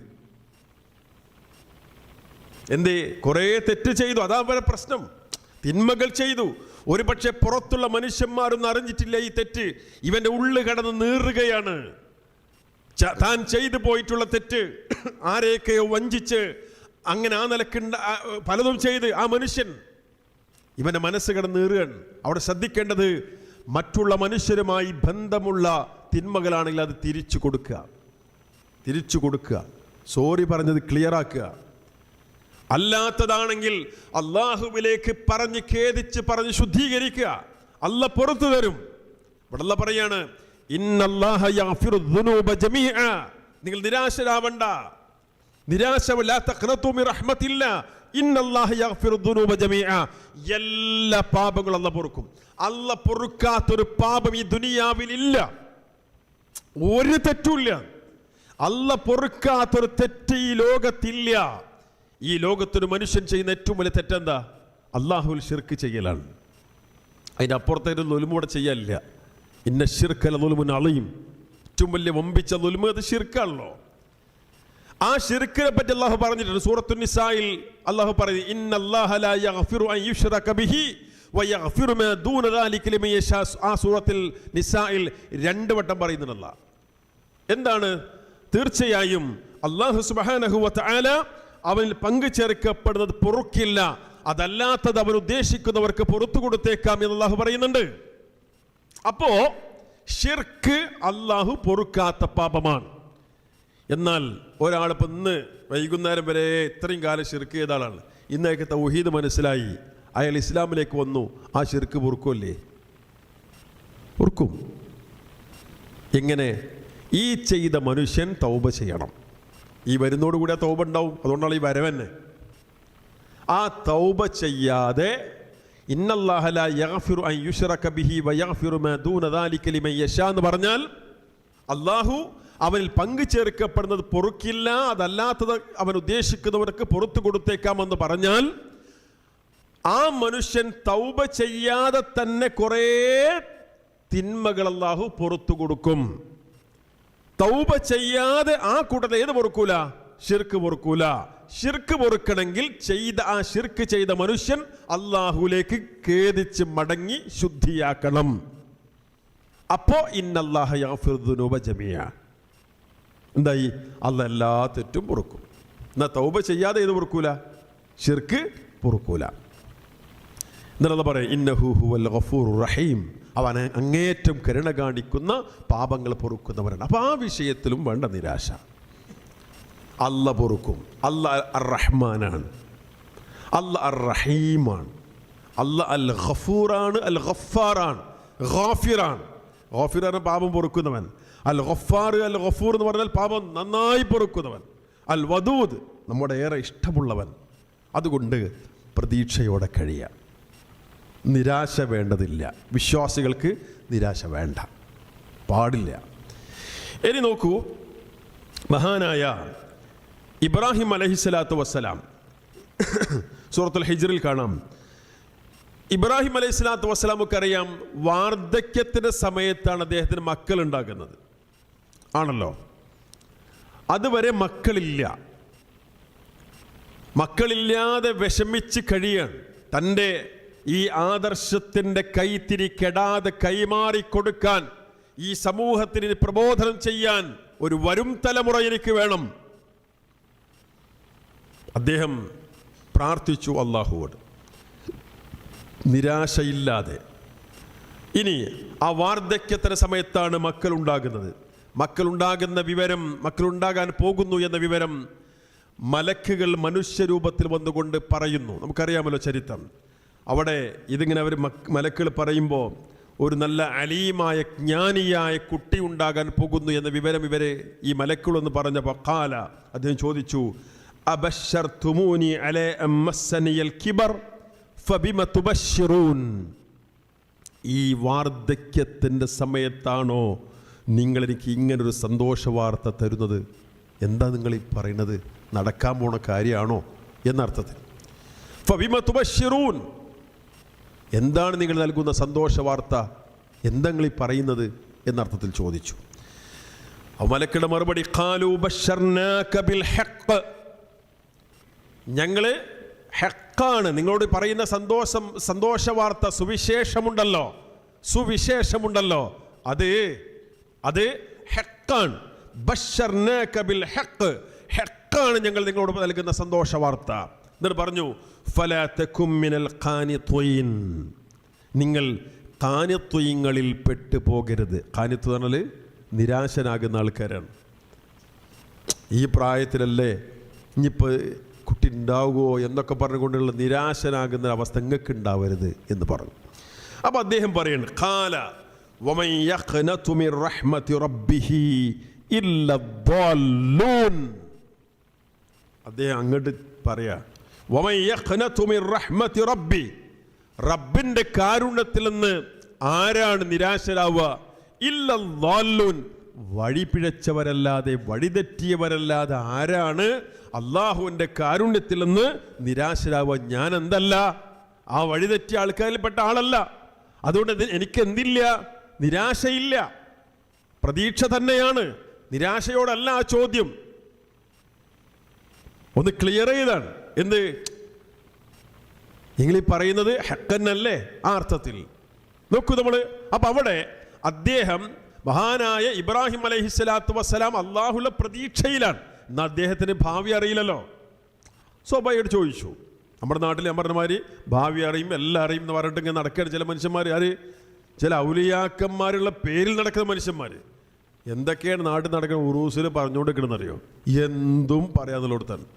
എന്തേ? കുറേ തെറ്റ് ചെയ്തു, അതാ അവരെ പ്രശ്നം. തിന്മകൾ ചെയ്തു. ഒരു പക്ഷെ പുറത്തുള്ള മനുഷ്യന്മാരൊന്നും അറിഞ്ഞിട്ടില്ല ഈ തെറ്റ്. ഇവന്റെ ഉള്ളു കടന്ന് നീറുകയാണ്. താൻ ചെയ്തു പോയിട്ടുള്ള തെറ്റ്, ആരെയൊക്കെയോ വഞ്ചിച്ച് അങ്ങനെ ആ നിലക്കുണ്ട പലതും ചെയ്ത് ആ മനുഷ്യൻ ഇവന്റെ മനസ്സ് കിടന്ന് നീറുകയാണ്. അവിടെ ശ്രദ്ധിക്കേണ്ടത് മറ്റുള്ള മനുഷ്യരുമായി ബന്ധമുള്ള തിന്മകളാണെങ്കിൽ അത് തിരിച്ചു കൊടുക്കുക, സോറി പറഞ്ഞത് ക്ലിയർ ആക്കുക. അല്ലാത്തതാണെങ്കിൽ അള്ളാഹുവിലേക്ക് പറഞ്ഞ് ഖേദിച്ച് പറഞ്ഞ് ശുദ്ധീകരിക്കുക. അല്ലാഹ് പുറത്തു തരും. ഇവിടെ അല്ലാഹ് പറയാണ് ഇന്നല്ലാഹ യഗ്ഫിറു ദുനൂബ ജമീഅ, നിങ്ങൾ നിരാശരാവണ്ട. ലാ തഖ്നതു മിർ റഹ്മത്തില്ലാ ഇന്നല്ലാഹ യഗ്ഫിറു ദുനൂബ ജമീഅ, എല്ലാ പാപങ്ങളും അല്ലാഹ് പൊറുക്കും. അല്ലാഹ് പൊറുക്കാത്തൊരു പാപം ഈ ദുനിയാവിൽ ഇല്ല, ഒരു തെറ്റുമില്ല. അല്ലാഹ് പൊറുക്കാത്തൊരു തെറ്റ് ഈ ലോകത്തില്ല. ഈ ലോകത്തൊരു മനുഷ്യൻ ചെയ്യുന്ന ഏറ്റവും വലിയ തെറ്റെന്താ? അല്ലാഹുവിൽ ശിർക്ക് ചെയ്യലാണ്. അതിൻ്റെ അപ്പുറത്തേക്ക് ദുൽമൂടെ ചെയ്യാനില്ല. ഇന്ന ശിർക ലദുൽമുൻ അളീം, ഏറ്റവും വലിയ വമ്പിച്ച ദുൽമ് അത് ശിർക്കാണല്ലോ. ആ ശിർക്കിനെ പറ്റി അല്ലാഹു പറഞ്ഞിട്ടുണ്ട് സൂറത്തുൻ നിസായിൽ. അല്ലാഹു പറയുന്നു ഇന്നല്ലാഹ ലാ യഗ്ഫിറു അൻ യുശ്റക ബിഹി വയഗ്ഫിറു മാ ദൂന ദാലിക ലിമൻ യശാ. ആ സൂറത്തിൽ നിസായിൽ 2 വട്ടം പറയുന്നുണ്ടല്ല. എന്താണ്? തീർച്ചയായും അല്ലാഹു സുബ്ഹാനഹു വ തആല അവനിൽ പങ്കു ചേർക്കപ്പെടുന്നത് പൊറുക്കില്ല, അതല്ലാത്തത് അവൻ ഉദ്ദേശിക്കുന്നവർക്ക് പുറത്തു കൊടുത്തേക്കാം എന്ന് അല്ലാഹു പറയുന്നുണ്ട്. അപ്പോ ശിർക്ക് അല്ലാഹു പൊറുക്കാത്ത പാപമാണ്. എന്നാൽ ഒരാളിപ്പോൾ ഇന്ന് വൈകുന്നേരം വരെ ഇത്രയും കാലം ശിർക്ക് ചെയ്ത ആളാണ്. ഇന്നേക്ക് തൗഹീദ് മനസ്സിലായി, അയാൾ ഇസ്ലാമിലേക്ക് വന്നു, ആ ശിർക്ക് പൊറുക്കുമല്ലേ? പൊറുക്കും. എങ്ങനെ? ഈ ചെയ്ത മനുഷ്യൻ തൗബ ചെയ്യണം. ഈ വരുന്നോടുകൂടി ആ തൗബ ഉണ്ടാവും. അതുകൊണ്ടാണ് ഈ വരവന്നെ. ആ തൗബ ചെയ്യാതെ ഇന്നല്ലാഹ ലാ യഗ്ഫിറു അൻ യുശ്റക ബിഹി വയഗ്ഫിറു മാ ദൂന ദാലിക ലിമൻ യശാ എന്ന് പറഞ്ഞാൽ അല്ലാഹു അവനിൽ പങ്കു ചേർക്കപ്പെടുന്നത് പൊറുക്കില്ല, അതല്ലാത്തത് അവൻ ഉദ്ദേശിക്കുന്നവർക്ക് പുറത്തു കൊടുത്തേക്കാമെന്ന് പറഞ്ഞാൽ ആ മനുഷ്യൻ തൗബ ചെയ്യാതെ തന്നെ കുറേ തിന്മകൾ അല്ലാഹു പുറത്തു കൊടുക്കും. തൗബ ചെയ്യാതെ ആ കൂട്ടത്തിൽ ഏത് പൊറുക്കൂല? ശിർക്ക് പൊറുക്കൂല. ശിർക്ക് പൊറുക്കണമെങ്കിൽ ആ ശിർക്ക് ചെയ്ത മനുഷ്യൻ അല്ലാഹുവിലേക്ക് ഖേദിച്ച് മടങ്ങി ശുദ്ധിയാക്കണം. അപ്പോ ഇന്നല്ലാഹ യഗ്ഫിറു ദുനൂബ ജമീഅ, എന്തായി? അല്ലാഹ് എല്ലാ തെറ്റും പൊറുക്കും. എന്നാ തൗബ ചെയ്യാതെ ഏത് പൊറുക്കൂല? ശിർക്ക് പൊറുക്കൂല. എന്നിട്ട് പറയാം ഇന്നഹു ഹുവൽ ഗഫൂറുർ റഹീം, അവനെ അങ്ങേറ്റം കരുണ കാണിക്കുന്ന പാപങ്ങൾ പൊറുക്കുന്നവരാണ്. അപ്പോൾ ആ വിഷയത്തിലും വേണ്ട നിരാശ. അല്ല പൊറുക്കും. അല്ല അർ റഹ്മാനാണ്, അല്ല അർ റഹീമാണ്, അല്ല അൽ ഗഫൂറാണ്, അൽ ഗഫാറാണ്, ഗാഫിറാണ്. ഗാഫിറാണ് പാപം പൊറുക്കുന്നവൻ. അൽ ഗഫാർ അൽ ഗഫൂർ എന്ന് പറഞ്ഞാൽ പാപം നന്നായി പൊറുക്കുന്നവൻ. അൽ വദൂദ് നമ്മുടെ ഏറെ ഇഷ്ടമുള്ളവൻ. അതുകൊണ്ട് പ്രതീക്ഷയോടെ കഴിയാം. നിരാശ വേണ്ടതില്ല. വിശ്വാസികൾക്ക് നിരാശ വേണ്ട, പാടില്ല. ഇനി നോക്കൂ, മഹാനായ ഇബ്രാഹിം അലൈഹിസ്സലാത്തു വസ്സലാം സൂറത്തുൽ ഹിജ്റിൽ കാണാം. ഇബ്രാഹിം അലൈഹിസ്സലാത്തു വസ്സലാമൊക്കെ അറിയാം, വാർദ്ധക്യത്തിൻ്റെ സമയത്താണ് അദ്ദേഹത്തിന് മക്കൾ ഉണ്ടാകുന്നത്, ആണല്ലോ. അതുവരെ മക്കളില്ലാതെ വിഷമിച്ച് കഴിയാണ്. തൻ്റെ ഈ ആദർശത്തിൻ്റെ കൈത്തിരി കെടാതെ കൈമാറിക്കൊടുക്കാൻ, ഈ സമൂഹത്തിന് പ്രബോധനം ചെയ്യാൻ ഒരു വരും തലമുറ എനിക്ക് വേണം. അദ്ദേഹം പ്രാർത്ഥിച്ചു അല്ലാഹുവോട് നിരാശയില്ലാതെ. ഇനി ആ വാർദ്ധക്യത്തിൻ്റെ സമയത്താണ് മക്കളുണ്ടാകുന്നത്. മക്കളുണ്ടാകാൻ പോകുന്നു എന്ന വിവരം മലക്കുകൾ മനുഷ്യരൂപത്തിൽ വന്നുകൊണ്ട് പറയുന്നു. നമുക്കറിയാമല്ലോ ചരിത്രം. അവിടെ ഇതിങ്ങനെ അവർ മലക്കുകൾ പറയുമ്പോൾ ഒരു നല്ല അലീമായ ജ്ഞാനിയായ കുട്ടി ഉണ്ടാകാൻ പോകുന്നു എന്ന വിവരം ഈ മലക്കുകളൊന്ന് പറഞ്ഞപ്പോൾ ഖാല, അദ്ദേഹം ചോദിച്ചു, അബശർതുമൂനി അലൈ അമ്മസ്സനിയൽ കിബർ ഫബിമ തുബശ്ശിറൂൻ. ഈ വാർദ്ധക്യത്തിൻ്റെ സമയത്താണോ നിങ്ങളെനിക്ക് ഇങ്ങനൊരു സന്തോഷ വാർത്ത തരുന്നത്? എന്താ നിങ്ങൾ ഈ പറയുന്നത്? നടക്കാൻ പോണ കാര്യമാണോ എന്നർത്ഥത്തിൽ. ഫബിമ തുബശ്ശിറൂൻ, എന്താണ് നിങ്ങൾ നൽകുന്ന സന്തോഷ വാർത്ത, എന്താ നിങ്ങൾ ഈ പറയുന്നത് എന്നർത്ഥത്തിൽ ചോദിച്ചു. മലക്കുടെ മറുപടി ഖാലൂ ബശ്ശർനാക ബിൽ ഹഖ്, ഞങ്ങൾ ഹഖാണ് നിങ്ങളോട് പറയുന്ന സന്തോഷ വാർത്ത, സുവിശേഷമുണ്ടല്ലോ, അത് ഹഖാണ്. ബശ്ശർനാക ബിൽ ഹഖ്, ഹഖാണ് ഞങ്ങൾ നിങ്ങളോട് നൽകുന്ന സന്തോഷ വാർത്ത. എന്നിട്ട് പറഞ്ഞു ഫലാ തകും മിനൽ ഖാനിത്വീൻ, നിങ്ങൾ ഖാനിത്വീങ്ങളിൽ പെട്ടു പോകരുത്. ഖാനിത്വ പറഞ്ഞാൽ നിരാശനാകുന്ന ആൾക്കാരാണ്. ഈ പ്രായത്തിലല്ലേ ഇനിയിപ്പോൾ കുട്ടി ഉണ്ടാവുമോ എന്നൊക്കെ പറഞ്ഞുകൊണ്ടുള്ള നിരാശനാകുന്ന അവസ്ഥ നിങ്ങൾക്ക് ഉണ്ടാവരുത് എന്ന് പറഞ്ഞു. അപ്പോൾ അദ്ദേഹം പറയുന്നു ഖാല വമൻ യഖ്നതു മിർ റഹ്മതി റബ്ബിഹി ഇല്ല ദ്ദാല്ലൂൻ. അദ്ദേഹം അങ്ങോട്ട് പറയാ വമൻ യഖ്നതു മിർ റഹ്മതി റബ്ബി, റബ്ബിൻ്റെ കാരുണ്യത്തിൽ നിന്ന് ആരാണ് നിരാശരാവുക? ഇല്ല ദ്ദാല്ലൂൻ, വഴിപിഴച്ചവരല്ലാതെ വഴിതെറ്റിയവരല്ലാതെ ആരാണ് അള്ളാഹുവിൻ്റെ കാരുണ്യത്തിൽ നിന്ന് നിരാശരാവുക? ഞാൻ എന്തല്ല, ആ വഴിതെറ്റിയ ആൾക്കാരിൽപ്പെട്ട ആളല്ല. അതുകൊണ്ട് എനിക്ക് എന്തില്ല, നിരാശയില്ല, പ്രതീക്ഷ തന്നെയാണ്. നിരാശയോടല്ല ആ ചോദ്യം. ഒന്ന് ക്ലിയർ ചെയ്താണ്. എന്ത് നിങ്ങൾ ഈ പറയുന്നത് ഹഖന്നല്ലേ ആ അർത്ഥത്തിൽ നോക്കൂ നമ്മൾ. അപ്പം അവിടെ അദ്ദേഹം മഹാനായ ഇബ്രാഹിം അലൈഹിസ്സലാത്തു വസ്സലാം അള്ളാഹുള്ള പ്രതീക്ഷയിലാണ്. എന്നാൽ അദ്ദേഹത്തിന് ഭാവി അറിയില്ലല്ലോ. സ്വാഭാവികമായിട്ട് ചോദിച്ചു. നമ്മുടെ നാട്ടിൽ ഞാൻ പറഞ്ഞമാതിരി ഭാവി അറിയും എല്ലാം അറിയും എന്ന് പറഞ്ഞിട്ട് ഇങ്ങനെ നടക്കുകയാണ് ചില മനുഷ്യന്മാർ. ചില ഔലിയാക്കന്മാരുള്ള പേരിൽ നടക്കുന്ന മനുഷ്യന്മാർ എന്തൊക്കെയാണ് നാട്ടിൽ നടക്കുന്ന ഉറൂസിൽ പറഞ്ഞുകൊണ്ടിരിക്കണമെന്നറിയോ? എന്തും പറയാന്നുള്ളടത്ത് തന്നെ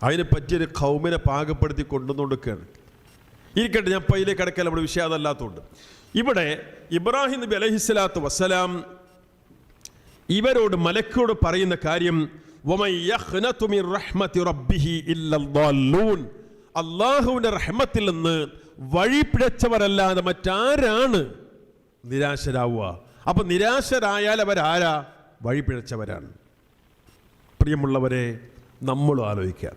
അതിനെ പറ്റിയൊരു ഖൗമിനെ പാകപ്പെടുത്തി കൊണ്ടുവന്നുകൊണ്ടിരിക്കുകയാണ്. ഇരിക്കട്ടെ, ഞാൻ പയ്യിലേക്ക് കിടക്കാൻ നമ്മുടെ വിഷയം അതല്ലാത്തതുകൊണ്ട്. ഇവിടെ ഇബ്രാഹിം നബി അലൈഹിസ്സലാത്തു വസ്സലാം ഇവരോട് മലക്കോട് പറയുന്ന കാര്യം വമൻ യഖ്നതു മിർ റഹ്മതി റബ്ബിഹി ഇല്ല ദ്ദാല്ലൂൻ, അള്ളാഹുവിൻ്റെ റഹ്മത്തിൽ നിന്ന് വഴിപിഴച്ചവരല്ലാതെ മറ്റാരാണ് നിരാശരാവുക? അപ്പം നിരാശരായാൽ അവരാരാ? വഴിപിഴച്ചവരാണ്. പ്രിയമുള്ളവരെ, നമ്മളും ആലോചിക്കുക.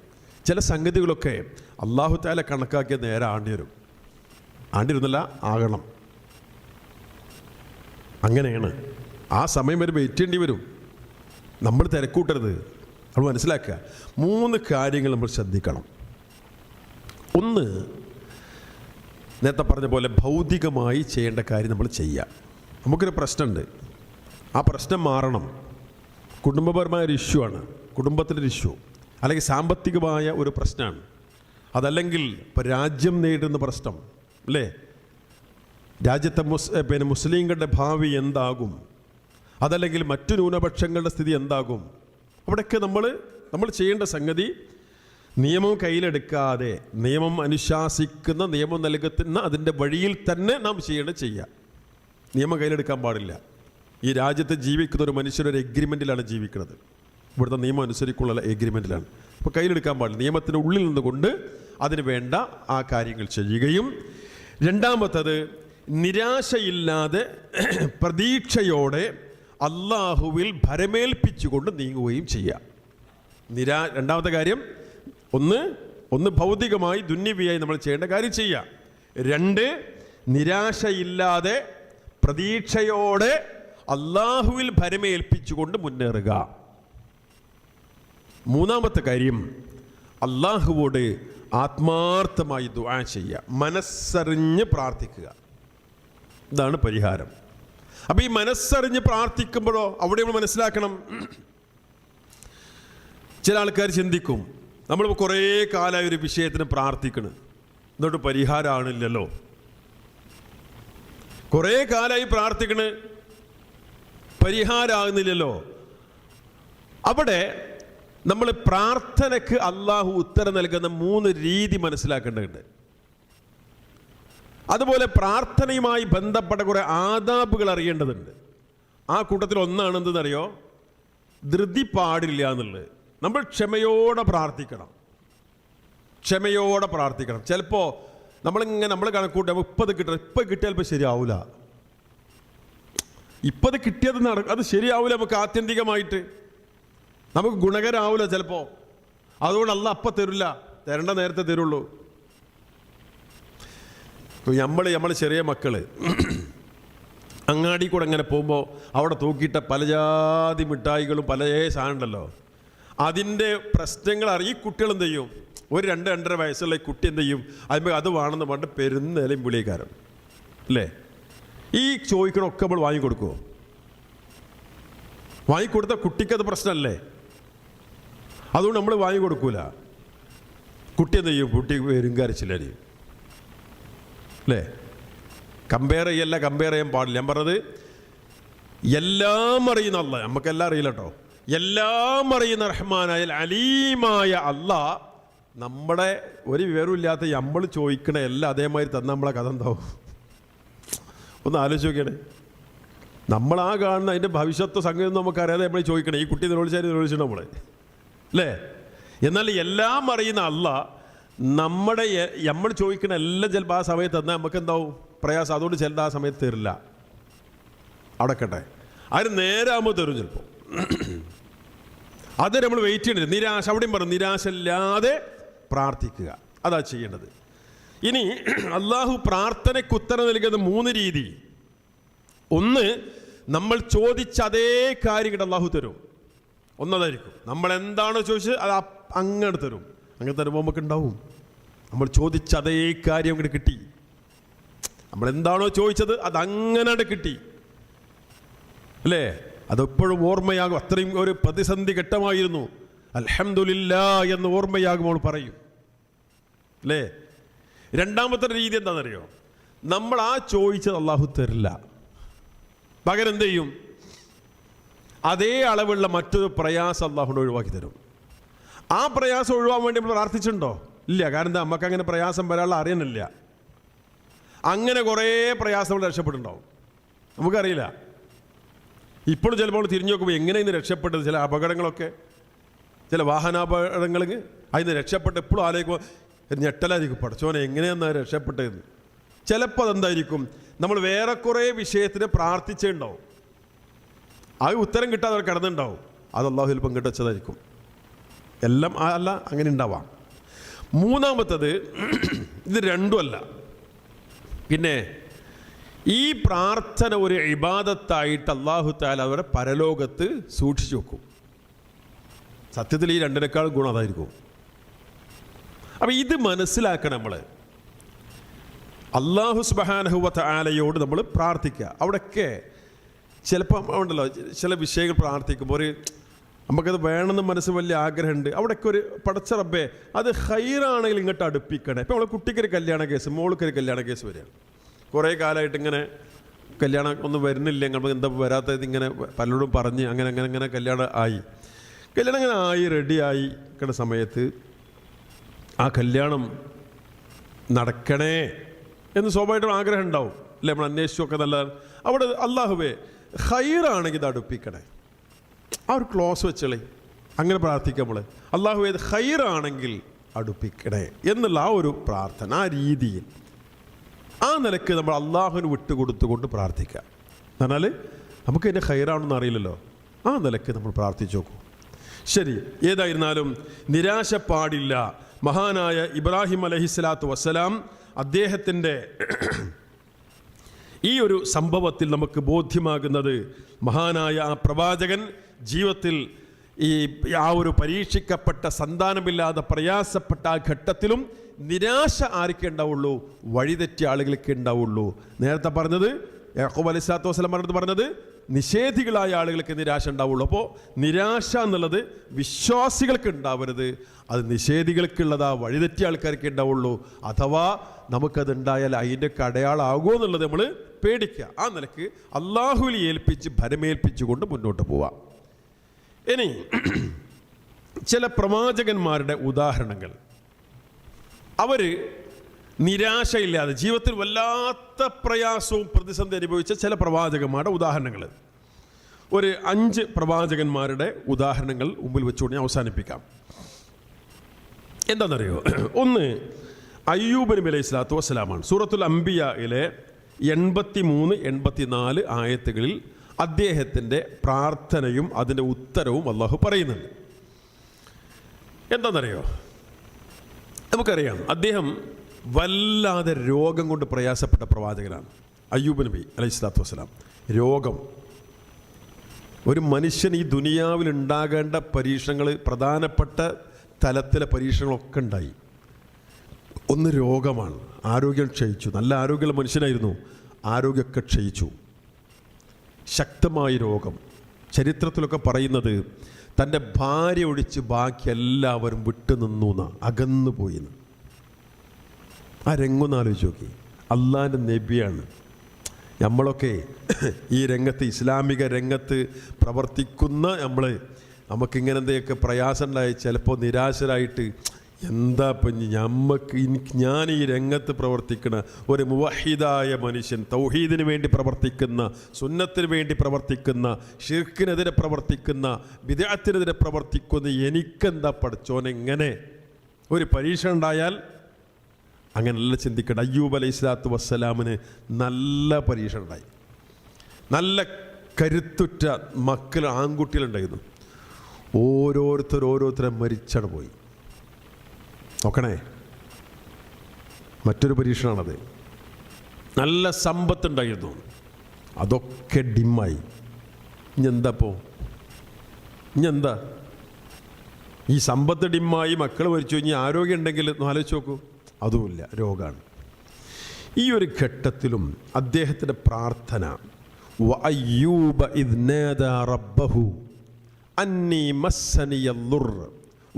ചില സംഗതികളൊക്കെ അള്ളാഹു തആല കണക്കാക്കിയ നേരെ ആണ്ടിരുന്നില്ല ആകണം. അങ്ങനെയാണ്. ആ സമയം വരെ വെയിറ്റ് ചെയ്യേണ്ടി വരും. നമ്മൾ തിരക്കൂട്ടരുത്. നമ്മൾ മനസ്സിലാക്കുക. 3 കാര്യങ്ങൾ നമ്മൾ ശ്രദ്ധിക്കണം. ഒന്ന്, നേരത്തെ പറഞ്ഞ പോലെ ഭൗതികമായി ചെയ്യേണ്ട കാര്യം നമ്മൾ ചെയ്യുക. നമുക്കൊരു പ്രശ്നമുണ്ട്, ആ പ്രശ്നം മാറണം. കുടുംബപരമായ ഒരു ഇഷ്യൂ ആണ്, കുടുംബത്തിൻ്റെ ഒരു ഇഷ്യൂ, അല്ലെങ്കിൽ സാമ്പത്തികമായ ഒരു പ്രശ്നമാണ്, അതല്ലെങ്കിൽ ഇപ്പോൾ രാജ്യം നേരിടുന്ന പ്രശ്നം അല്ലേ, രാജ്യത്തെ മുസ്ലിങ്ങളുടെ ഭാവി എന്താകും, അതല്ലെങ്കിൽ മറ്റു ന്യൂനപക്ഷങ്ങളുടെ സ്ഥിതി എന്താകും. അവിടെയൊക്കെ നമ്മൾ ചെയ്യേണ്ട സംഗതി നിയമം കയ്യിലെടുക്കാതെ നിയമം അനുശാസിക്കുന്ന, നിയമം നൽകുന്ന അതിൻ്റെ വഴിയിൽ തന്നെ നാം ചെയ്യുക. നിയമം കയ്യിലെടുക്കാൻ പാടില്ല. ഈ രാജ്യത്ത് ജീവിക്കുന്ന ഒരു മനുഷ്യരൊരു എഗ്രിമെൻറ്റിലാണ് ജീവിക്കുന്നത്. ഇവിടുത്തെ നിയമം അനുസരിക്കുള്ള എഗ്രിമെൻറ്റിലാണ്. അപ്പോൾ കയ്യിലെടുക്കാൻ പാടില്ല. നിയമത്തിൻ്റെ ഉള്ളിൽ നിന്നുകൊണ്ട് അതിന് വേണ്ട ആ കാര്യങ്ങൾ ചെയ്യുകയും, രണ്ടാമത്തത് നിരാശയില്ലാതെ പ്രതീക്ഷയോടെ അള്ളാഹുവിൽ ഭരമേൽപ്പിച്ചുകൊണ്ട് നീങ്ങുകയും ചെയ്യുക. രണ്ടാമത്തെ കാര്യം, ഒന്ന് ഭൗതികമായി ദുന്യവിയായി നമ്മൾ ചെയ്യേണ്ട കാര്യം ചെയ്യുക. 2, നിരാശയില്ലാതെ പ്രതീക്ഷയോടെ അള്ളാഹുവിൽ ഭരമേൽപ്പിച്ചുകൊണ്ട് മുന്നേറുക. 3ാമത്തെ കാര്യം, അള്ളാഹുവോട് ആത്മാർത്ഥമായി ദുആ ചെയ്യുക, മനസ്സറിഞ്ഞ് പ്രാർത്ഥിക്കുക. ഇതാണ് പരിഹാരം. അപ്പോൾ ഈ മനസ്സറിഞ്ഞ് പ്രാർത്ഥിക്കുമ്പോഴോ അവിടെ നമ്മൾ മനസ്സിലാക്കണം, ചില ആൾക്കാർ ചിന്തിക്കും നമ്മളിപ്പോൾ കുറേ കാലമായ ഒരു വിഷയത്തിന് പ്രാർത്ഥിക്കണം, എന്നിട്ട് പരിഹാരമാണില്ലല്ലോ. കുറേ കാലമായി പ്രാർത്ഥിക്കണ്, പരിഹാരമാകുന്നില്ലല്ലോ. അവിടെ നമ്മൾ പ്രാർത്ഥനയ്ക്ക് അള്ളാഹു ഉത്തരം നൽകുന്ന 3 രീതി മനസ്സിലാക്കേണ്ടതുണ്ട്. അതുപോലെ പ്രാർത്ഥനയുമായി ബന്ധപ്പെട്ട കുറേ ആദാബുകൾ അറിയേണ്ടതുണ്ട്. ആ കൂട്ടത്തിൽ ഒന്നാണ് എന്തെന്നറിയോ? ധൃതി പാടില്ല എന്നുള്ളത്. നമ്മൾ ക്ഷമയോടെ പ്രാർത്ഥിക്കണം. ചിലപ്പോൾ നമ്മൾ കണക്കൂട്ടുക 30 കിട്ടണം, ഇപ്പം കിട്ടിയാൽ ഇപ്പോൾ ശരിയാവില്ല. 30 കിട്ടിയത് അത് ശരിയാവില്ല. നമുക്ക് ആത്യന്തികമായിട്ട് നമുക്ക് ഗുണകരമാവില്ല ചിലപ്പോൾ. അതുകൊണ്ട് അല്ലാഹ് അപ്പം തരില്ല, തരേണ്ട നേരത്തെ തരുള്ളൂ. നമ്മൾ ചെറിയ മക്കൾ അങ്ങാടി കൂടെ അങ്ങനെ പോകുമ്പോൾ അവിടെ തൂക്കിയിട്ട പല ജാതി മിഠായികളും പല സാധനം ഉണ്ടല്ലോ, അതിൻ്റെ പ്രശ്നങ്ങൾ ഈ കുട്ടികൾ എന്ത് ചെയ്യും? ഒരു 2-2.5 വയസ്സുള്ള ഈ കുട്ടി എന്ത് ചെയ്യും? അത് വേണമെന്ന് പറഞ്ഞിട്ട് പെരുന്നേലയും വിളിക്കാരൻ അല്ലേ? ഈ ചോദിക്കണമൊക്കെ നമ്മൾ വാങ്ങിക്കൊടുക്കുമോ? വാങ്ങിക്കൊടുത്ത കുട്ടിക്കത് പ്രശ്നമല്ലേ? അതുകൊണ്ട് നമ്മൾ വാങ്ങിക്കൊടുക്കൂല. കുട്ടി എന്ത് ചെയ്യും? കുട്ടി പെരുങ്കാരച്ചില്ലായിരിക്കും അല്ലേ? കമ്പയർ ചെയ്യാൻ പാടില്ല. ഞാൻ പറഞ്ഞത് എല്ലാം അറിയുന്ന അല്ല, നമുക്കെല്ലാം അറിയില്ല കേട്ടോ. എല്ലാം അറിയുന്ന റഹ്മാനായ അലീമായ അല്ലാഹ് നമ്മുടെ ഒരു വിവരമില്ലാത്ത നമ്മൾ ചോദിക്കണ എല്ലാം അതേമാതിരി തന്ന നമ്മളെ കഥ എന്താവും? ഒന്ന് ആലോചിച്ച് നോക്കിയാണ്. നമ്മളാ കാണുന്ന അതിൻ്റെ ഭവിഷ്യത്ത് സംഗതി നമുക്കറിയാതെ നമ്മൾ ചോദിക്കണേ. ഈ കുട്ടി നിരോധിച്ചിട്ട് നമ്മളെ അല്ലേ? എന്നാൽ എല്ലാം അറിയുന്ന അല്ലാഹ് നമ്മൾ ചോദിക്കണ എല്ലാം ചിലപ്പോൾ ആ സമയത്ത് തന്നാൽ നമുക്ക് എന്താവും? പ്രയാസം. അതുകൊണ്ട് ചിലത് ആ സമയത്ത് തരില്ല. അവിടെ കേട്ടെ, അതിന് നേരാകുമ്പോൾ തരും ചിലപ്പോൾ. അത് നമ്മൾ വെയിറ്റ് ചെയ്യരുത്. നിരാശ, അവിടെയും പറഞ്ഞു നിരാശ ഇല്ലാതെ പ്രാർത്ഥിക്കുക, അതാ ചെയ്യേണ്ടത്. ഇനി അള്ളാഹു പ്രാർത്ഥനയ്ക്ക് ഉത്തരം നൽകുന്ന 3 രീതി. ഒന്ന്, നമ്മൾ ചോദിച്ച അതേ കാര്യം അള്ളാഹു തരും. ഒന്നതായിരിക്കും, നമ്മൾ എന്താണോ ചോദിച്ചത് അത് അങ്ങനെ തരും. അങ്ങനെ തരുമ്പോൾ നമുക്ക് ഉണ്ടാവും നമ്മൾ ചോദിച്ച അതേ കാര്യം അങ്ങോട്ട് കിട്ടി. നമ്മളെന്താണോ ചോദിച്ചത് അത് അങ്ങനെ കിട്ടി അല്ലേ? അതെപ്പോഴും ഓർമ്മയാകും. അത്രയും ഒരു പ്രതിസന്ധി ഘട്ടമായിരുന്നു. അൽഹംദുലില്ലാഹ് എന്ന് ഓർമ്മയാകുമ്പോൾ പറയും അല്ലേ? രണ്ടാമത്തെ രീതി എന്താണെന്നറിയോ? നമ്മൾ ആ ചോദിച്ചത് അള്ളാഹു തരില്ല. പകരം എന്ത് ചെയ്യും? അതേ അളവുള്ള മറ്റൊരു പ്രയാസം അള്ളാഹുവിനെ ഒഴിവാക്കി തരും. ആ പ്രയാസം ഒഴിവാൻ വേണ്ടി നമ്മൾ പ്രാർത്ഥിച്ചിട്ടുണ്ടോ? ഇല്ല. കാരണം എന്താ? നമുക്ക് അങ്ങനെ പ്രയാസം വരാനുള്ള അറിയണില്ല. അങ്ങനെ കുറേ പ്രയാസങ്ങൾ രക്ഷപ്പെട്ടുണ്ടാവും, നമുക്കറിയില്ല. ഇപ്പോഴും ചിലപ്പോൾ തിരിഞ്ഞു നോക്കുമ്പോൾ എങ്ങനെയാണ് രക്ഷപ്പെട്ടത്? ചില അപകടങ്ങളൊക്കെ, ചില വാഹനാപകടങ്ങൾ, അതിന് രക്ഷപ്പെട്ട് എപ്പോഴും ആലോചിക്കുമ്പോൾ ഞെട്ടലായിരിക്കും. പഠിച്ചോനെ എങ്ങനെയാണെന്ന് രക്ഷപ്പെട്ടതെന്ന്. ചിലപ്പോൾ അതെന്തായിരിക്കും? നമ്മൾ വേറെ കുറേ വിഷയത്തിന് പ്രാർത്ഥിച്ചുണ്ടാവും, അത് ഉത്തരം കിട്ടാതെ അവർ കിടന്നുണ്ടാവും. അത് അള്ളാഹു ചിലപ്പം കിട്ടച്ചതായിരിക്കും. എല്ലാം അല്ല, അങ്ങനെ ഉണ്ടാവാം. മൂന്നാമത്തത്, ഇത് രണ്ടുമല്ല, പിന്നെ ഈ പ്രാർത്ഥന ഒരു ഇബാദത്തായിട്ട് അല്ലാഹു തആല അവരെ പരലോകത്ത് സൂക്ഷിച്ചു വെക്കും. സത്യത്തിൽ ഈ രണ്ടിനേക്കാൾ ഗുണം അതായിരിക്കും. അപ്പം ഇത് മനസ്സിലാക്കണം. നമ്മൾ അല്ലാഹു സുബ്ഹാനഹു വ തആലയോട് നമ്മൾ പ്രാർത്ഥിക്കുക. അവിടെയൊക്കെ ചിലപ്പം ഉണ്ടല്ലോ, ചില വിഷയങ്ങൾ പ്രാർത്ഥിക്കുമ്പോൾ ഒരു നമുക്കത് വേണമെന്ന് മനസ്സ് വലിയ ആഗ്രഹമുണ്ട്. അവിടെയൊക്കെ ഒരു പടച്ച റബ്ബേ അത് ഹൈറാണെങ്കിൽ ഇങ്ങോട്ട് അടുപ്പിക്കണേ. ഇപ്പം നമ്മളെ കുട്ടിക്കൊരു കല്യാണ കേസ്, മോൾക്കൊരു കല്യാണ കേസ് വരികയാണ്. കുറേ കാലമായിട്ട് ഇങ്ങനെ കല്യാണം ഒന്നും വരുന്നില്ല, നമുക്ക് എന്താ വരാത്തത് ഇങ്ങനെ പലരോടും പറഞ്ഞ് അങ്ങനെ കല്യാണം ഇങ്ങനെ ആയി റെഡിയായി നിൽക്കുന്ന സമയത്ത് ആ കല്യാണം നടക്കണേ എന്ന് സ്വാഭാവികമായിട്ടും ആഗ്രഹം ഉണ്ടാവും അല്ലേ? നമ്മൾ അന്വേഷിച്ചൊക്കെ നല്ലതാണ്. അവിടെ അല്ലാഹുവേ ഹൈറാണെങ്കിൽ ഇത് അടുപ്പിക്കണേ, ആ ഒരു ക്ലോസ് വെച്ചളേ, അങ്ങനെ പ്രാർത്ഥിക്കുക. നമ്മൾ അല്ലാഹുവേ ഇത് ഹൈറാണെങ്കിൽ അടുപ്പിക്കണേ എന്നുള്ള ആ ഒരു പ്രാർത്ഥന, ആ രീതിയിൽ, ആ നിലയ്ക്ക് നമ്മൾ അള്ളാഹുവിന് വിട്ടുകൊടുത്തുകൊണ്ട് പ്രാർത്ഥിക്കുക. എന്ന് പറഞ്ഞാൽ നമുക്ക് ഇതിൻ്റെ ഹൈറാണെന്ന് അറിയില്ലല്ലോ, ആ നിലയ്ക്ക് നമ്മൾ പ്രാർത്ഥിച്ചു നോക്കൂ. ശരി, ഏതായിരുന്നാലും നിരാശ പാടില്ല. മഹാനായ ഇബ്രാഹിം അലൈഹിസ്സലാത്തു വസ്സലാം അദ്ദേഹത്തിൻ്റെ ഈ ഒരു സംഭവത്തിൽ നമുക്ക് ബോധ്യമാകുന്നത്, മഹാനായ ആ പ്രവാചകൻ ജീവിതത്തിൽ ആ ഒരു പരീക്ഷിക്കപ്പെട്ട സന്താനമില്ലാതെ പ്രയാസപ്പെട്ട ആ ഘട്ടത്തിലും നിരാശ ആർക്കേ ഉണ്ടാവുള്ളൂ? വഴിതെറ്റിയ ആളുകൾക്ക് ഉണ്ടാവുള്ളൂ. നേരത്തെ പറഞ്ഞത് യാക്കൂബ് അലൈഹിസ്സലാത്തു വസ്സലാം പറഞ്ഞത് നിഷേധികളായ ആളുകൾക്ക് നിരാശ ഉണ്ടാവുള്ളൂ. അപ്പോൾ നിരാശ എന്നുള്ളത് വിശ്വാസികൾക്ക് ഉണ്ടാവരുത്, അത് നിഷേധികൾക്കുള്ളതാ, വഴിതെറ്റിയ ആൾക്കാർക്ക് ഉണ്ടാവുള്ളൂ. അഥവാ നമുക്കതുണ്ടായാൽ അതിൻ്റെ അടയാളമാകുമോ എന്നുള്ളത് നമ്മൾ പേടിക്കുക. ആ നിലക്ക് അള്ളാഹുവിൽ ഏൽപ്പിച്ച് ഭരമേൽപ്പിച്ചുകൊണ്ട് മുന്നോട്ട് പോവാം. ഇനി ചില പ്രവാചകന്മാരുടെ ഉദാഹരണങ്ങൾ, അവർ നിരാശയില്ലാതെ ജീവിതത്തിൽ വല്ലാത്ത പ്രയാസവും പ്രതിസന്ധി അനുഭവിച്ച ചില പ്രവാചകന്മാരുടെ ഉദാഹരണങ്ങൾ, ഒരു 5 പ്രവാചകന്മാരുടെ ഉദാഹരണങ്ങൾ മുമ്പിൽ വെച്ചുകൊണ്ട് ഞാൻ അവസാനിപ്പിക്കാം. എന്താണെന്നറിയോ? ഒന്ന് അയ്യൂബ് നബി അലൈഹി സ്വലാത്തു വസ്സലാമാണ്. സൂറത്തുൽ അംബിയയിലെ 83-84 ആയത്തുകളിൽ അദ്ദേഹത്തിൻ്റെ പ്രാർത്ഥനയും അതിൻ്റെ ഉത്തരവും അള്ളാഹു പറയുന്നുണ്ട്. എന്താണെന്നറിയോ? നമുക്കറിയാം, അദ്ദേഹം വല്ലാതെ രോഗം കൊണ്ട് പ്രയാസപ്പെട്ട പ്രവാചകനാണ് അയ്യൂബ് നബി അലൈഹി സ്വലാത്തു വസ്സലാം. രോഗം, ഒരു മനുഷ്യൻ ഈ ദുനിയാവിൽ ഉണ്ടാകേണ്ട പരീക്ഷണങ്ങൾ, പ്രധാനപ്പെട്ട തലത്തിലെ പരീക്ഷണങ്ങളൊക്കെ ഉണ്ടായി. ഒന്ന് രോഗമാണ്. ആരോഗ്യം ക്ഷയിച്ചു. നല്ല ആരോഗ്യമുള്ള മനുഷ്യനായിരുന്നു, ആരോഗ്യമൊക്കെ ക്ഷയിച്ചു. ശക്തമായ രോഗം. ചരിത്രത്തിലൊക്കെ പറയുന്നത് തൻ്റെ ഭാര്യ ഒഴിച്ച് ബാക്കി എല്ലാവരും വിട്ടുനിന്നു എന്നാണ്, അകന്നു പോയിന്ന്. ആ രംഗൊന്ന് ആലോചിച്ച് നോക്കി. അള്ളാഹിൻ്റെ നബിയാണ്. നമ്മളൊക്കെ ഈ രംഗത്ത്, ഇസ്ലാമിക രംഗത്ത് പ്രവർത്തിക്കുന്ന നമുക്കിങ്ങനെ എന്തെയൊക്കെ പ്രയാസം ഉണ്ടായി, ചിലപ്പോൾ നിരാശരായിട്ട് എന്താ ഇപ്പം ഞാൻ ഈ രംഗത്ത് പ്രവർത്തിക്കുന്ന ഒരു മുവഹിദായ മനുഷ്യൻ, തൗഹീദിന് വേണ്ടി പ്രവർത്തിക്കുന്ന, സുന്നത്തിന് വേണ്ടി പ്രവർത്തിക്കുന്ന, ഷിർക്കിനെതിരെ പ്രവർത്തിക്കുന്ന, ബിദ്അത്തിനെതിരെ പ്രവർത്തിക്കുന്ന എനിക്കെന്താ പഠിച്ചോനെങ്ങനെ ഒരു പരീക്ഷ ഉണ്ടായാൽ അങ്ങനെയല്ല ചിന്തിക്കട്ടെ. അയ്യൂബ് അലൈഹി സ്വലാത്തു വസ്സലാമിന് നല്ല പരീക്ഷ ഉണ്ടായി. നല്ല കരുത്തുറ്റ മക്കൾ, ആൺകുട്ടികളുണ്ടായിരുന്നു. ഓരോരുത്തരെ മരിച്ചാണ് പോയി. നോക്കണേ, മറ്റൊരു പരീക്ഷണമാണത്. നല്ല സമ്പത്തുണ്ടായിരുന്നു, അതൊക്കെ ഡിമ്മായി. ഇഞ്ഞെന്താ ഈ സമ്പത്ത് ഡിമ്മായി, മക്കൾ മരിച്ചു, ഇനി ആരോഗ്യം ഉണ്ടെങ്കിൽ ആലോചിച്ച് നോക്കൂ, അതുമില്ല, രോഗമാണ്. ഈ ഒരു ഘട്ടത്തിലും അദ്ദേഹത്തിൻ്റെ പ്രാർത്ഥന വഅയ്യൂബ ഇദ് നാദാ റബ്ബഹു അന്നി മസ്സനിയ ളുർ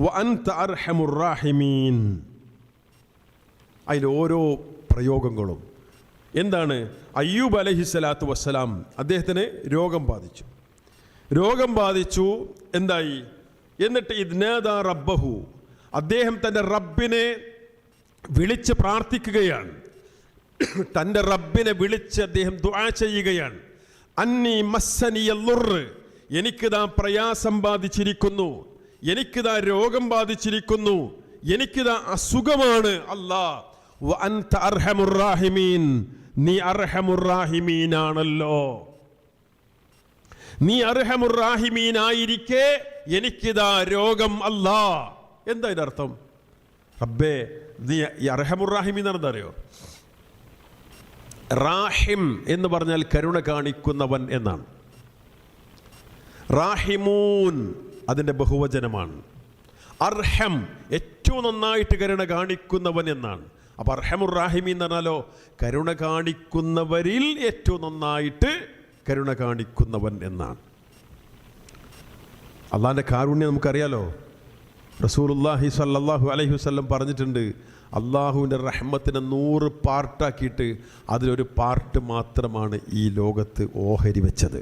വഅൻത അർഹമുർ റാഹിമീൻ. അതിൽ ഓരോ പ്രയോഗങ്ങളും എന്താണ്? അയ്യൂബ് അലൈഹി സ്വലാത്തു വസ്സലാം, അദ്ദേഹത്തിന് രോഗം ബാധിച്ചു. എന്തായി? എന്നിട്ട് ഇദ് നാദാ റബ്ബഹു, അദ്ദേഹം തൻ്റെ റബ്ബിനെ വിളിച്ച് പ്രാർത്ഥിക്കുകയാണ്. തൻ്റെ റബ്ബിനെ വിളിച്ച് അദ്ദേഹം ദുആ ചെയ്യുകയാണ്. അന്നി മസ്സനിയ ളുർ, എനിക്കിതാ പ്രയാസം ബാധിച്ചിരിക്കുന്നു, എനിക്കിതാ രോഗം ബാധിച്ചിരിക്കുന്നു, എനിക്കിതാ അസുഖമാണ്. അല്ലാഹ് വ അൻത അർഹമുർ റാഹിമീൻ, നീ അർഹമുർ റാഹിമീനാണല്ലോ. നീ അർഹമുർ റാഹിമീനായിരിക്കെ എനിക്കിതാ രോഗം. അല്ലാഹ്, എന്താ ഇതിൻ്റെ അർത്ഥം? റബ്ബേ, നീ അർഹമുർ റാഹിമീൻ എന്താ അറിയോ? റാഹിം എന്ന് പറഞ്ഞാൽ കരുണ കാണിക്കുന്നവൻ എന്നാണ്. റാഹിമൂൻ അതിൻ്റെ ബഹുവചനമാണ്. അർഹം ഏറ്റവും നന്നായിട്ട് കരുണ കാണിക്കുന്നവൻ എന്നാണ്. അപ്പോൾ അർഹമുർ റാഹിമീൻ എന്ന് പറഞ്ഞാലോ, കരുണ കാണിക്കുന്നവരിൽ ഏറ്റവും നന്നായിട്ട് കരുണ കാണിക്കുന്നവൻ എന്നാണ്. അള്ളാഹിൻ്റെ കാരുണ്യം നമുക്കറിയാലോ. റസൂലുള്ളാഹി സ്വല്ലല്ലാഹു അലൈഹി വസല്ലം പറഞ്ഞിട്ടുണ്ട്, അള്ളാഹുവിൻ്റെ റഹ്മത്തിനെ 100 പാർട്ടാക്കിയിട്ട് അതിലൊരു പാർട്ട് മാത്രമാണ് ഈ ലോകത്ത് ഓഹരി വെച്ചത്.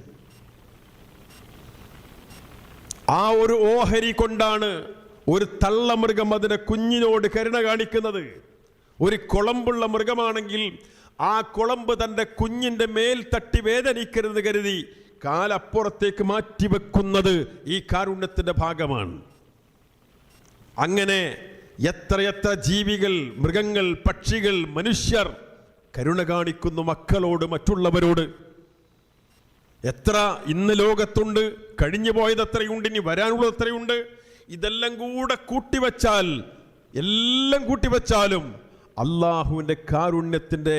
ആ ഒരു ഓഹരി കൊണ്ടാണ് ഒരു തള്ളമൃഗം അതിൻ്റെ കുഞ്ഞിനോട് കരുണ കാണിക്കുന്നത്. ഒരു കുളമ്പുള്ള മൃഗമാണെങ്കിൽ ആ കുളമ്പ് തൻ്റെ കുഞ്ഞിൻ്റെ മേൽ തട്ടി വേദനിക്കരുത് കരുതി കാലപ്പുറത്തേക്ക് മാറ്റിവെക്കുന്നത് ഈ കാരുണ്യത്തിൻ്റെ ഭാഗമാണ്. അങ്ങനെ എത്രയെത്ര ജീവികൾ, മൃഗങ്ങൾ, പക്ഷികൾ, മനുഷ്യർ കരുണ കാണിക്കുന്നു മക്കളോട്, മറ്റുള്ളവരോട്. എത്ര ഇന്ന് ലോകത്തുണ്ട്, കഴിഞ്ഞു പോയത് എത്രയുണ്ട്, ഇനി വരാനുള്ളത് എത്രയുണ്ട്. ഇതെല്ലാം കൂടെ കൂട്ടിവെച്ചാലും അള്ളാഹുവിൻ്റെ കാരുണ്യത്തിൻ്റെ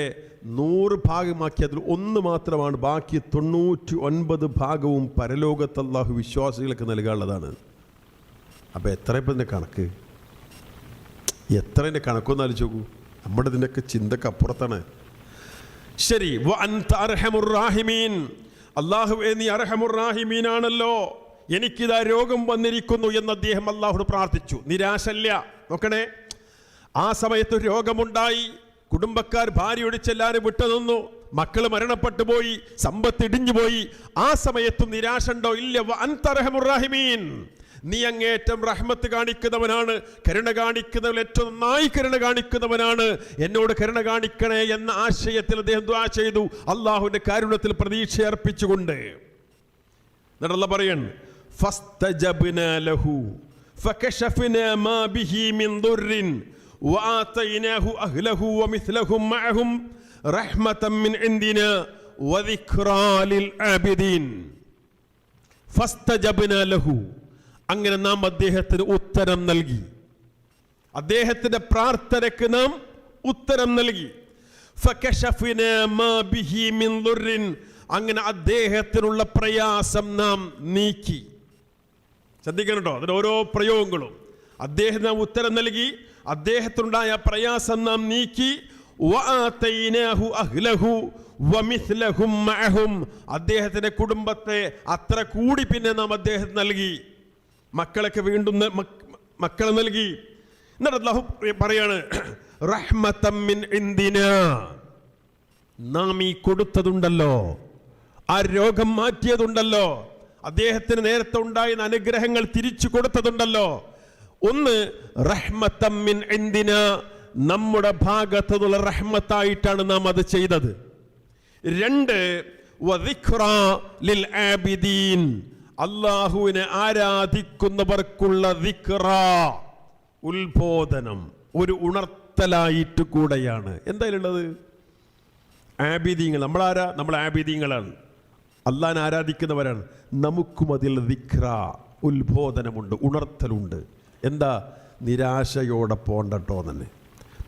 100 ഭാഗമാക്കി അതിൽ 1 മാത്രമാണ്, ബാക്കി 99 ഭാഗവും പരലോകത്ത് അള്ളാഹു വിശ്വാസികൾക്ക് നൽകാനുള്ളതാണ്. അപ്പോൾ എത്ര ഇപ്പം കണക്ക്, എത്രൻ്റെ കണക്കൊന്ന് ആലോചിച്ച് നോക്കൂ. നമ്മുടെ ഇതിൻ്റെയൊക്കെ ചിന്തക്ക് അപ്പുറത്താണ്. ശരി, വഅൻത അർഹമുർ റാഹിമീൻ, അല്ലാഹുവേ നീ അർഹമുർ റാഹിമീനാണല്ലോ, എനിക്കിതാ രോഗം വന്നിരിക്കുന്നു എന്ന് അദ്ദേഹം അല്ലാഹുവോട് പ്രാർത്ഥിച്ചു. നിരാശല്ല. നോക്കണേ, ആ സമയത്ത് രോഗമുണ്ടായി, കുടുംബക്കാർ ഭാര്യയോട് ചെല്ലാനും വിട്ടുനിന്നു, മക്കൾ മരണപ്പെട്ടു പോയി, സമ്പത്ത് ഇടിഞ്ഞു പോയി. ആ സമയത്തും നിരാശ ഉണ്ടോ? ഇല്ല. വഅൻത അർഹമുർ റാഹിമീൻ, നീ അങ്ങേറ്റം റഹ്മത്ത് കാണിക്കുന്നവനാണ്, കരുണ കാണിക്കുന്നവൻ, ഏറ്റവും നന്നായി കരുണ കാണിക്കുന്നവനാണ്, എന്നോട് കരുണ കാണിക്കണേ എന്ന ആശയത്തിൽ അദ്ദേഹം ദുആ ചെയ്തു, അള്ളാഹുവിന്റെ കാരുണ്യത്തിൽ പ്രതീക്ഷ അർപ്പിച്ചുകൊണ്ട്. എന്നിട്ട് അല്ലാഹു പറയാണ്, ഫസ്തജബ്നാ ലഹു ഫകശഫ്നാ മാ ബിഹി മിൻ ദുർരിൻ വആതൈനാഹു അഹ്ലഹു വമിത്ലഹും മഅഹും റഹ്മതൻ മിൻ ഇൻദിനാ വദിക്റാ ലിൽ ആബിദീൻ. ഫസ്തജബ്നാ ലഹു, അങ്ങനെ നാം അദ്ദേഹത്തിന് ഉത്തരം നൽകി, അദ്ദേഹത്തിന്റെ പ്രാർത്ഥനയ്ക്ക് നാം ഉത്തരം നൽകി. ഫകശഫ്നാ മാ ബിഹി മിൻ ദുർരിൻ, അങ്ങനെ അദ്ദേഹത്തിനുള്ള പ്രയാസം നാം നീക്കി. ശ്രദ്ധിക്കണം കേട്ടോ, അതിന് ഓരോ പ്രയോഗങ്ങളും. അദ്ദേഹത്തിന് നാം ഉത്തരം നൽകി, അദ്ദേഹത്തിനുണ്ടായ പ്രയാസം നാം നീക്കി. വആതൈനാഹു അഹ്ലഹു വമിസ്ലഹും മഅഹും, അദ്ദേഹത്തിന്റെ കുടുംബത്തെ അത്ര കൂടി പിന്നെ നാം അദ്ദേഹത്തിന് നൽകി. മക്കളൊക്കെ വീണ്ടും മക്കളെ നൽകി. എന്നിട്ട് അല്ലാഹു പറയാണ്, റഹ്മതം മിൻ ഇൻദിനാ, നാം ഈ കൊടുത്തതുണ്ടല്ലോ, ആ രോഗം മാറ്റിയതുണ്ടല്ലോ, അദ്ദേഹത്തിന് നേരത്തെ ഉണ്ടായിരുന്ന അനുഗ്രഹങ്ങൾ തിരിച്ചു കൊടുത്തതുണ്ടല്ലോ. ഒന്ന്, റഹ്മതം മിൻ ഇൻദിനാ, നമ്മുടെ ഭാഗത്തു നിന്നുള്ള റഹ്മത്തായിട്ടാണ് നാം അത് ചെയ്തത്. രണ്ട്, വദിക്റാ ലിൽ ആബിദീൻ, അല്ലാഹുവിനെ ആരാധിക്കുന്നവർക്കുള്ള ദിക്റാ, ഉത്ബോധനം, ഒരു ഉണർത്തലായിട്ട് കൂടെയാണ്. എന്തായാലുള്ളത് ആബിദീങ്ങൾ. നമ്മളാരാ? നമ്മൾ ആബിദീങ്ങളാണ്, അള്ളാഹിനെ ആരാധിക്കുന്നവരാണ്. നമുക്കും അതിൽ ദിക്റാ, ഉത്ബോധനമുണ്ട്, ഉണർത്തലുണ്ട്. എന്താ? നിരാശയോടെ പോണ്ടട്ടോ തന്നെ,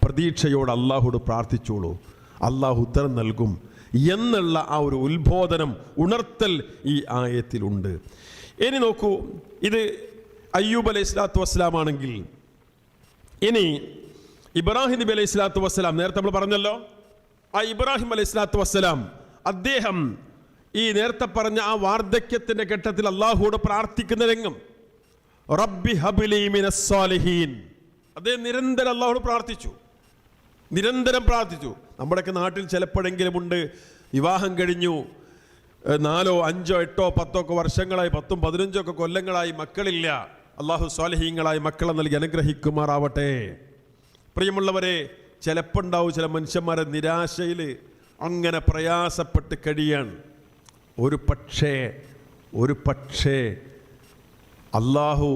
പ്രതീക്ഷയോടെ അള്ളാഹുവോട് പ്രാർത്ഥിച്ചോളൂ, അള്ളാഹു ഉത്തരം നൽകും എന്നുള്ള ആ ഒരു ഉത്ബോധനം, ഉണർത്തൽ ഈ ആയത്തിലുണ്ട്. ഇനി നോക്കൂ, ഇത് അയ്യൂബ് അലൈഹി സ്വലാത്തു വസ്സലാം ആണെങ്കിൽ, ഇനി ഇബ്രാഹിം നബി അലൈഹി സ്വലാത്തു വസ്സലാം, നേരത്തെ നമ്മൾ പറഞ്ഞല്ലോ, ആ ഇബ്രാഹിം അലൈഹി സ്വലാത്തു വസ്സലാം അദ്ദേഹം ഈ നേരത്തെ പറഞ്ഞ ആ വാർദ്ധക്യത്തിന്റെ ഘട്ടത്തിൽ അള്ളാഹുവോട് പ്രാർത്ഥിക്കുന്ന രംഗം, റബ്ബി ഹബ്ലി മിനസ് സാലിഹീൻ, അദ്ദേഹം നിരന്തരം അള്ളാഹുവോട് പ്രാർത്ഥിച്ചു, നിരന്തരം പ്രാർത്ഥിച്ചു. നമ്മുടെയൊക്കെ നാട്ടിൽ ചിലപ്പോഴെങ്കിലും ഉണ്ട്, വിവാഹം കഴിഞ്ഞു 4, 5, 8, 10 വർഷങ്ങളായി, 10, 15 കൊല്ലങ്ങളായി മക്കളില്ല. അള്ളാഹു സ്വാലിഹീങ്ങളായി മക്കളെ നൽകി അനുഗ്രഹിക്കുമാറാവട്ടെ. പ്രിയമുള്ളവരെ, ചിലപ്പോൾ ഉണ്ടാവും ചില മനുഷ്യന്മാരെ നിരാശയിൽ അങ്ങനെ പ്രയാസപ്പെട്ട് കഴിയാണ്. ഒരു പക്ഷേ അള്ളാഹു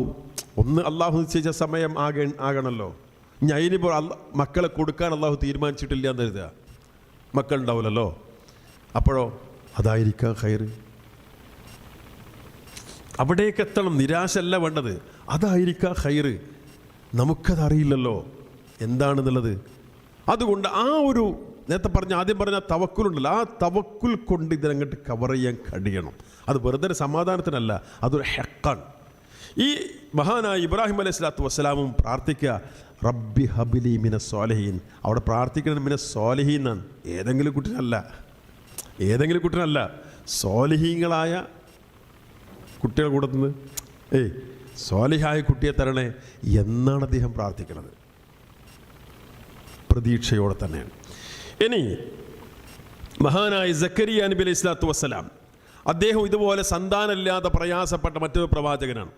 നിശ്ചയിച്ച സമയം ആകണമല്ലോ. ഇനി അതിനിപ്പോൾ മക്കളെ കൊടുക്കാൻ അള്ളാഹു തീരുമാനിച്ചിട്ടില്ല എന്ന് കരുതുക, മക്കളുണ്ടാവില്ലല്ലോ. അപ്പോഴോ അതായിരിക്കാം ഖൈറ്. അവിടേക്ക് എത്തണം. നിരാശ അല്ല വേണ്ടത്, അതായിരിക്കാം ഖൈറ്. നമുക്കതറിയില്ലല്ലോ എന്താണെന്നുള്ളത്. അതുകൊണ്ട് ആ ഒരു നേരത്തെ ആദ്യം പറഞ്ഞ തവക്കുലുണ്ടല്ലോ, ആ തവക്കുൽ കൊണ്ട് ഇതിനങ്ങോട്ട് കവർ ചെയ്യാൻ കഴിയണം. അത് വെറുതെ സമാധാനത്തിനല്ല, അതൊരു ഹെക്കാണ്. ഈ മഹാനായ ഇബ്രാഹിം അലൈഹി സ്വലാത്തു വസ്സലാമും പ്രാർത്ഥിക്കുക, റബ്ബി ഹബ്ലി മിനസ് സ്വാലിഹീൻ. അവിടെ പ്രാർത്ഥിക്കുന്നത് മിനസ് സ്വാലിഹീൻ എന്നാണ്, ഏതെങ്കിലും കുട്ടനല്ല, സ്വാലിഹീങ്ങളായ കുട്ടികൾ കൂടത്തുനിന്ന് സ്വാലിഹായ കുട്ടിയെ തരണേ എന്നാണ് അദ്ദേഹം പ്രാർത്ഥിക്കുന്നത്, പ്രതീക്ഷയോടെ തന്നെയാണ്. ഇനി മഹാനായ സക്കരിയ നബി അലൈഹി സ്വലാത്തു വസ്സലാം, അദ്ദേഹം ഇതുപോലെ സന്താനമില്ലാതെ പ്രയാസപ്പെട്ട മറ്റൊരു പ്രവാചകനാണ്.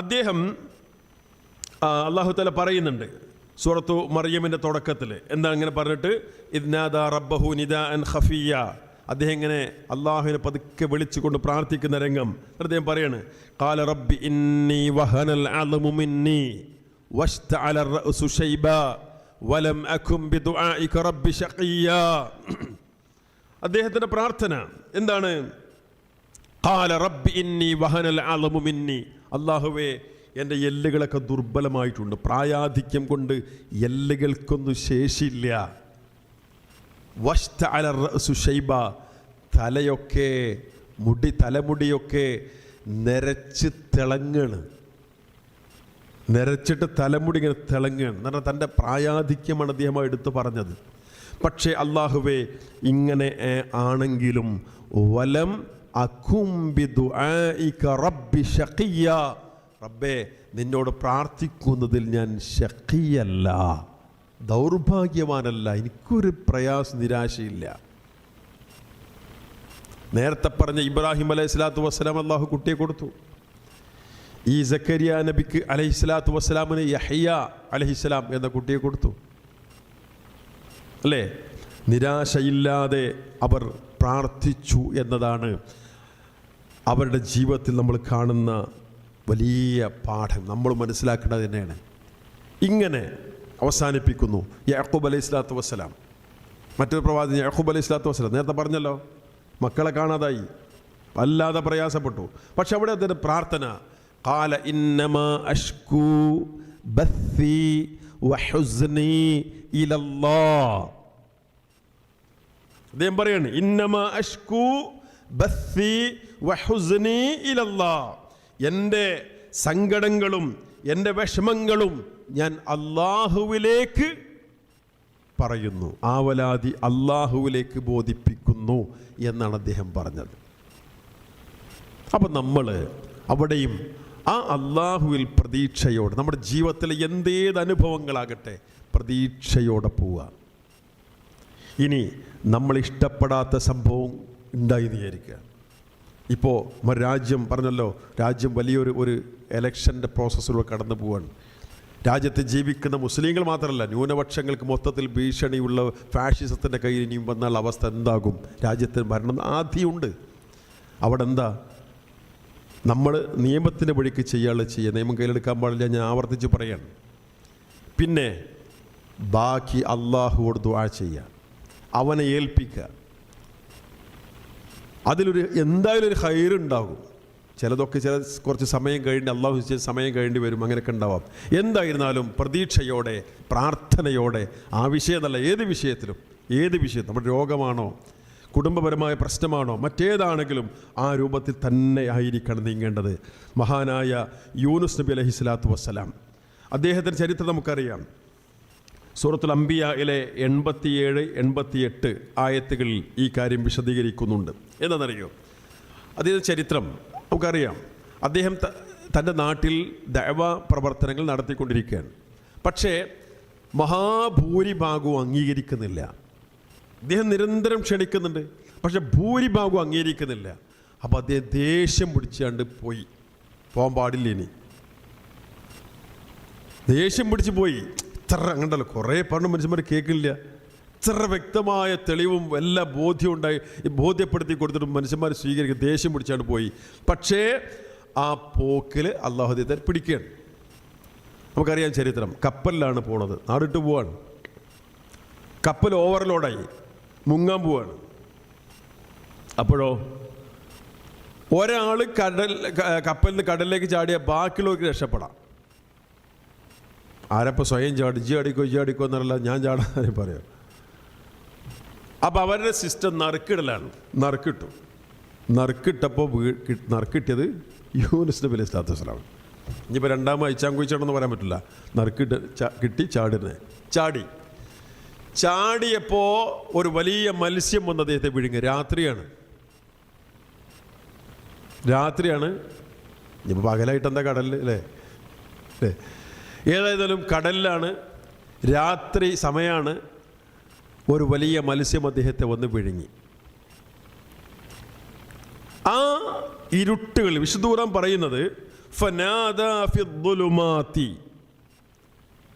അദ്ദേഹം അല്ലാഹു തആല പറയുന്നുണ്ട് സൂറത്തു മറിയമിൻ്റെ തുടക്കത്തിൽ, എന്താ അങ്ങനെ പറഞ്ഞിട്ട്, ഇദ്നാദാ റബ്ബഹു നിദാഅൻ ഖഫിയ്യ, അദ്ദേഹം ഇങ്ങനെ അള്ളാഹുവിനെ പതുക്കെ വിളിച്ചുകൊണ്ട് പ്രാർത്ഥിക്കുന്ന രംഗം. അദ്ദേഹം പറയാണ്, ഖാല റബ്ബി ഇന്നി വഹനൽ അളമു മിന്നി വശ്തഅല റഅസു ശൈബാ വലം അകും ബിദുആഇക റബ്ബി ശഖിയ്യ. അദ്ദേഹത്തിൻ്റെ പ്രാർത്ഥന എന്താണ്? ഖാല റബ്ബി ഇന്നി വഹനൽ അളമു മിന്നി, അല്ലാഹുവേ എൻ്റെ എല്ലുകളൊക്കെ ദുർബലമായിട്ടുണ്ട്, പ്രായാധിക്യം കൊണ്ട് എല്ലുകൾക്കൊന്നും ശേഷിയില്ല. വശ്തഅല റഅസു ശൈബ, തലമുടിയൊക്കെ നരച്ച് തിളങ്ങാണ്, നരച്ചിട്ട് തലമുടി ഇങ്ങനെ തിളങ്ങുകയാണ് എന്ന് പറഞ്ഞാൽ തൻ്റെ പ്രായാധിക്യമാണ് അദ്ദേഹം എടുത്തു പറഞ്ഞത്. പക്ഷേ അല്ലാഹുവേ ഇങ്ങനെ ആണെങ്കിലും വലം അകും ബിദുആഇക റബ്ബി ശഖിയ്യ, റബ്ബേ നിന്നോട് പ്രാർത്ഥിക്കുന്നതിൽ ഞാൻ ശഖിയല്ല, ദൗർഭാഗ്യവാനല്ല, എനിക്കൊരു നിരാശയില്ല. നേരത്തെ പറഞ്ഞ ഇബ്രാഹിം അലൈഹി സ്വലാത്തു വസ്സലാം അള്ളാഹു കുട്ടിയെ കൊടുത്തു. ഈ സക്കരിയ നബിക്ക് അലൈഹി സ്വലാത്തു വസ്സലാമിന് യഹ്യ അലൈഹിസ്സലാം എന്ന കുട്ടിയെ കൊടുത്തു, അല്ലേ? നിരാശയില്ലാതെ അവർ പ്രാർത്ഥിച്ചു എന്നതാണ് അവരുടെ ജീവിതത്തിൽ നമ്മൾ കാണുന്ന വലിയ പാഠം. നമ്മൾ മനസ്സിലാക്കേണ്ടത് തന്നെയാണ്. ഇങ്ങനെ അവസാനിപ്പിക്കുന്നു യാക്കൂബ് അലൈഹി സ്വലാത്തു വസ്സലാം. മറ്റൊരു പ്രവാചകൻ യാക്കൂബ് അലൈഹി സ്വലാത്തു വസ്സലാം, നേരത്തെ പറഞ്ഞല്ലോ, മക്കളെ കാണാതായി, വല്ലാതെ പ്രയാസപ്പെട്ടു. പക്ഷെ അവിടെ അതിൻ്റെ പ്രാർത്ഥന, ഖാല ഇന്നമാ അഷ്കൂ ബസ്സി വഹുസ്നി ഇലല്ലാഹ്. അദ്ദേഹം പറയാണ് ഇന്നമാ അഷ്കു ബസ്സി വഹുസ്നി ഇലല്ലാഹ്. എൻ്റെ സങ്കടങ്ങളും എൻ്റെ വിഷമങ്ങളും ഞാൻ അല്ലാഹുവിലേക്ക് പറയുന്നു, ആവലാതി അല്ലാഹുവിലേക്ക് ബോധിപ്പിക്കുന്നു എന്നാണ് അദ്ദേഹം പറഞ്ഞത്. അപ്പം നമ്മൾ അവിടെയും ആ അല്ലാഹുവിൽ പ്രതീക്ഷയോടെ നമ്മുടെ ജീവിതത്തിലെ എന്തേത് അനുഭവങ്ങളാകട്ടെ പ്രതീക്ഷയോടെ പോവുക. ഇനി നമ്മൾ ഇഷ്ടപ്പെടാത്ത സംഭവം ഉണ്ടായി വിചാരിക്കുക. ഇപ്പോൾ രാജ്യം പറഞ്ഞല്ലോ, രാജ്യം വലിയൊരു എലക്ഷൻ്റെ പ്രോസസ്സിലൂടെ കടന്നു പോവാണ്. രാജ്യത്ത് ജീവിക്കുന്ന മുസ്ലിങ്ങൾ മാത്രമല്ല, ന്യൂനപക്ഷങ്ങൾക്ക് മൊത്തത്തിൽ ഭീഷണിയുള്ള ഫാഷിസത്തിൻ്റെ കയ്യിൽ ഇനിയും വന്നാൽ അവസ്ഥ എന്താകും? രാജ്യത്തിന് ഭരണം ആദ്യമുണ്ട്. അവിടെ എന്താ നമ്മൾ നിയമത്തിൻ്റെ വഴിക്ക് ചെയ്യുക, നിയമം കയ്യിലെടുക്കാൻ പാടില്ല, ഞാൻ ആവർത്തിച്ച് പറയാണ്. പിന്നെ ബാക്കി അള്ളാഹുവോട് ദുആ ചെയ്യുക, അവനെ ഏൽപ്പിക്കുക. എന്തായാലും ഒരു ഹൈറുണ്ടാകും. ചിലതൊക്കെ കുറച്ച് സമയം കഴിഞ്ഞ് അള്ളാഹു സമയം കഴിഞ്ഞ് വരും, അങ്ങനെയൊക്കെ ഉണ്ടാവാം. എന്തായിരുന്നാലും പ്രതീക്ഷയോടെ പ്രാർത്ഥനയോടെ ആ വിഷയമല്ല, ഏത് വിഷയത്തിലും നമ്മുടെ രോഗമാണോ കുടുംബപരമായ പ്രശ്നമാണോ മറ്റേതാണെങ്കിലും ആ രൂപത്തിൽ തന്നെ ആയിരിക്കണം നീങ്ങേണ്ടത്. മഹാനായ യൂനുസ് നബി അലൈഹി സ്വലാത്തു വസ്സലാം, അദ്ദേഹത്തിൻ്റെ ചരിത്രം നമുക്കറിയാം. സൂറത്തുൽ അംബിയയിലെ 87-88 ആയത്തുകളിൽ ഈ കാര്യം വിശദീകരിക്കുന്നുണ്ട്. എന്താണെന്നറിയോ? അദ്ദേഹത്തിൻ്റെ ചരിത്രം നമുക്കറിയാം. അദ്ദേഹം തൻ്റെ നാട്ടിൽ ദഅവ പ്രവർത്തനങ്ങൾ നടത്തിക്കൊണ്ടിരിക്കുകയാണ്. പക്ഷേ മഹാഭൂരിഭാഗവും അംഗീകരിക്കുന്നില്ല. അദ്ദേഹം നിരന്തരം ക്ഷണിക്കുന്നുണ്ട്, പക്ഷെ ഭൂരിഭാഗവും അംഗീകരിക്കുന്നില്ല. അപ്പോൾ അദ്ദേഹം ദേഷ്യം പിടിച്ചാണ്ട് പോകാൻ പാടില്ല. ഇനി ദേഷ്യം പിടിച്ച് പോയി. ഇത്ര അങ്ങോട്ടല്ലോ, കുറേ പറഞ്ഞ മനുഷ്യന്മാർ കേൾക്കില്ല. ഇത്ര വ്യക്തമായ തെളിവും എല്ലാ ബോധ്യവും ഉണ്ടായി ബോധ്യപ്പെടുത്തി കൊടുത്തിട്ടും മനുഷ്യന്മാർ സ്വീകരിക്കുക, ദേഷ്യം പിടിച്ചാണ്ട് പോയി. പക്ഷേ ആ പോക്കിൽ അള്ളാഹു അദ്ദേഹത്തെ പിടിക്കുകയാണ്. നമുക്കറിയാം ചരിത്രം. കപ്പലിലാണ് പോണത്, നാടിട്ട് പോവാണ്. കപ്പൽ ഓവർലോഡായി, മുങ്ങാൻ പോവാണ്. അപ്പോഴോ ഒരാൾ കപ്പലിൽ നിന്ന് കടലിലേക്ക് ചാടിയ ബാക്കിയുള്ളവർക്ക് രക്ഷപ്പെടാം. ആരപ്പോൾ സ്വയം ജി അടിക്കോ എന്നല്ല, ഞാൻ ചാടാൻ പറയാം. അപ്പോൾ അവരുടെ സിസ്റ്റം നറുക്കിടലാണ്. നറുക്കിട്ടപ്പോൾ നറുക്കിട്ടിയത് യൂനുസ് നബി അലൈഹി സ്വലാത്തു വസ്സലാം. ഇനിയിപ്പോൾ രണ്ടാമത് അയച്ചാങ്കുയിച്ചാണെന്ന് പറയാൻ പറ്റില്ല. കിട്ടി ചാടിയപ്പോൾ ഒരു വലിയ മത്സ്യം വന്ന് അദ്ദേഹത്തെ വിഴുങ്ങി. രാത്രിയാണ്. ഇനിയിപ്പോൾ പകലായിട്ട് എന്താ കടലിൽ അല്ലേ? ഏതായാലും കടലിലാണ്, രാത്രി സമയമാണ്. ഒരു വലിയ മത്സ്യം അദ്ദേഹത്തെ വന്ന് വിഴുങ്ങി. ആ ഇരുട്ടുകൾ വിശുദ്ധ ഖുർആൻ പറയുന്നത്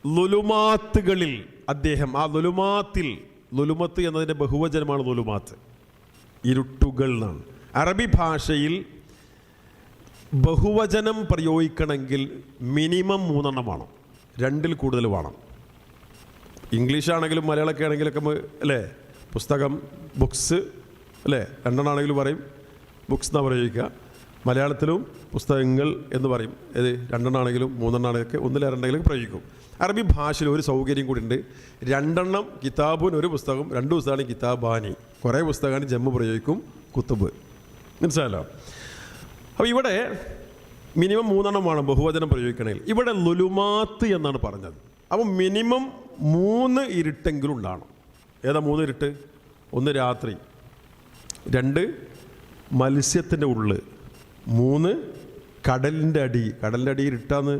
ളുലുമാത്തുകളിൽ അദ്ദേഹം, ആ ളുലുമത്ത് എന്നതിൻ്റെ ബഹുവചനമാണ് ളുലുമാത്ത്, ഇരുട്ടുകൾ എന്നാണ്. അറബി ഭാഷയിൽ ബഹുവചനം പ്രയോഗിക്കണമെങ്കിൽ മിനിമം 3 വേണം, 2-ൽ കൂടുതൽ വേണം. ഇംഗ്ലീഷാണെങ്കിലും മലയാളമൊക്കെ ആണെങ്കിലൊക്കെ അല്ലേ, പുസ്തകം ബുക്സ് അല്ലേ, 2 ആണെങ്കിലും പറയും ബുക്സ് എന്നാണ് പ്രയോഗിക്കുക. മലയാളത്തിലും പുസ്തകങ്ങൾ എന്ന് പറയും. ഏത് 2 ആണെങ്കിലും 3 ആണെങ്കിലൊക്കെ 1-ലേറെ പ്രയോഗിക്കും. അറബി ഭാഷയിൽ ഒരു സൗകര്യം കൂടി ഉണ്ട്. 2 കിതാബുൻ, ഒരു പുസ്തകം, 2 പുസ്തകമാണ് കിതാബാനി. കുറേ പുസ്തകമാണ് ജമ്മു പ്രയോഗിക്കും, കുത്തുബ്. മനസ്സിലായല്ലോ? അപ്പോൾ ഇവിടെ മിനിമം 3 വേണം ബഹുവചനം പ്രയോഗിക്കണമെങ്കിൽ. ഇവിടെ ളുലുമാത്ത് എന്നാണ് പറഞ്ഞത്. അപ്പോൾ മിനിമം 3 ഇരുട്ടെങ്കിലും ഉണ്ടാകണം. ഏതാ 3 ഇരുട്ട്? 1 രാത്രി, 2 മത്സ്യത്തിൻ്റെ ഉള്ളിൽ, 3 കടലിൻ്റെ അടി. കടലിൻ്റെ അടി ഇരുട്ടാന്ന്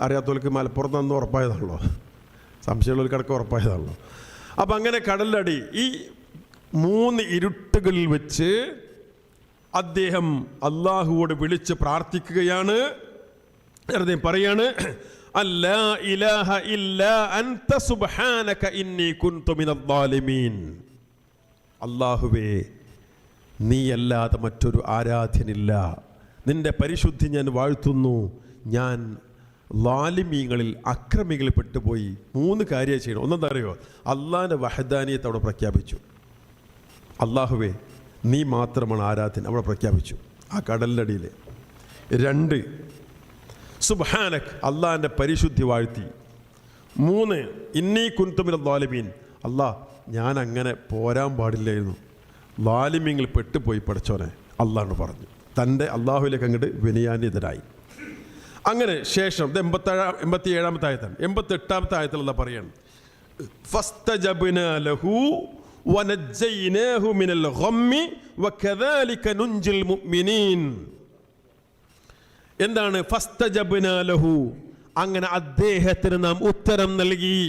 അറിയാത്തവർക്ക് മലപ്പുറത്ത് നിന്ന് ഉറപ്പായതാണല്ലോ, സംശയമുള്ളവർക്ക് അടക്കം ഉറപ്പായതാണല്ലോ. അപ്പം അങ്ങനെ കടലിൻ്റെ അടി, ഈ 3 ഇരുട്ടുകളിൽ വെച്ച് അദ്ദേഹം അള്ളാഹുവോട് വിളിച്ച് പ്രാർത്ഥിക്കുകയാണ്. അദ്ദേഹം പറയാണ്, അല്ലാ ഇലാഹ ഇല്ലാ അൻത സുബ്ഹാനക ഇന്നി കുൻതു മിനൽ ളാലിമീൻ. അല്ലാഹുവേ, നീയല്ലാതെ മറ്റൊരു ആരാധ്യനില്ല, നിന്റെ പരിശുദ്ധി ഞാൻ വാഴ്ത്തുന്നു, ഞാൻ ളാലിമീങ്ങളിൽ അക്രമികളിൽ പെട്ടുപോയി. 3 കാര്യം ചെയ്യണം. ഒന്നെന്താ അറിയോ? അള്ളാഹിൻ്റെ വഹദാനിയത്ത് അവിടെ പ്രഖ്യാപിച്ചു. അല്ലാഹുവേ, നീ മാത്രമാണ് ആരാധ്യൻ അവിടെ പ്രഖ്യാപിച്ചു ആ കടലിൻ്റെ അടിയിൽ. 2 സുബ്ഹാനക്, അള്ളാഹിൻ്റെ പരിശുദ്ധി വാഴ്ത്തി. 3 ഇന്നി കുന്തു മിനൽ ളാലിമീൻ, അല്ലാ ഞാൻ അങ്ങനെ പോരാൻ പാടില്ലായിരുന്നു, ളാലിമീങ്ങളിൽ പെട്ടുപോയി പഠിച്ചോനെ അള്ളാഹ് പറഞ്ഞു. തൻ്റെ അള്ളാഹുവിലേക്ക് അങ്ങോട്ട് വിനയാന്യതരായി. അങ്ങനെ ശേഷം 87-ാമത്തെ ആയത്താണ്. 88-ാമത്തെ ആയത്തിൽ അല്ലാഹ് പറയാണ് ഫസ്തജബ്നാ ലഹു വനജ്ജയ്നാഹു മിനൽ ഗമ്മി വകദാലിക നുൻജിൽ മുഅ്മിനീൻ. എന്താണ് ഫസ്തജബ്നാ ലഹു? അങ്ങനെ അദ്ദേഹത്തിന് നാം ഉത്തരം നൽകി.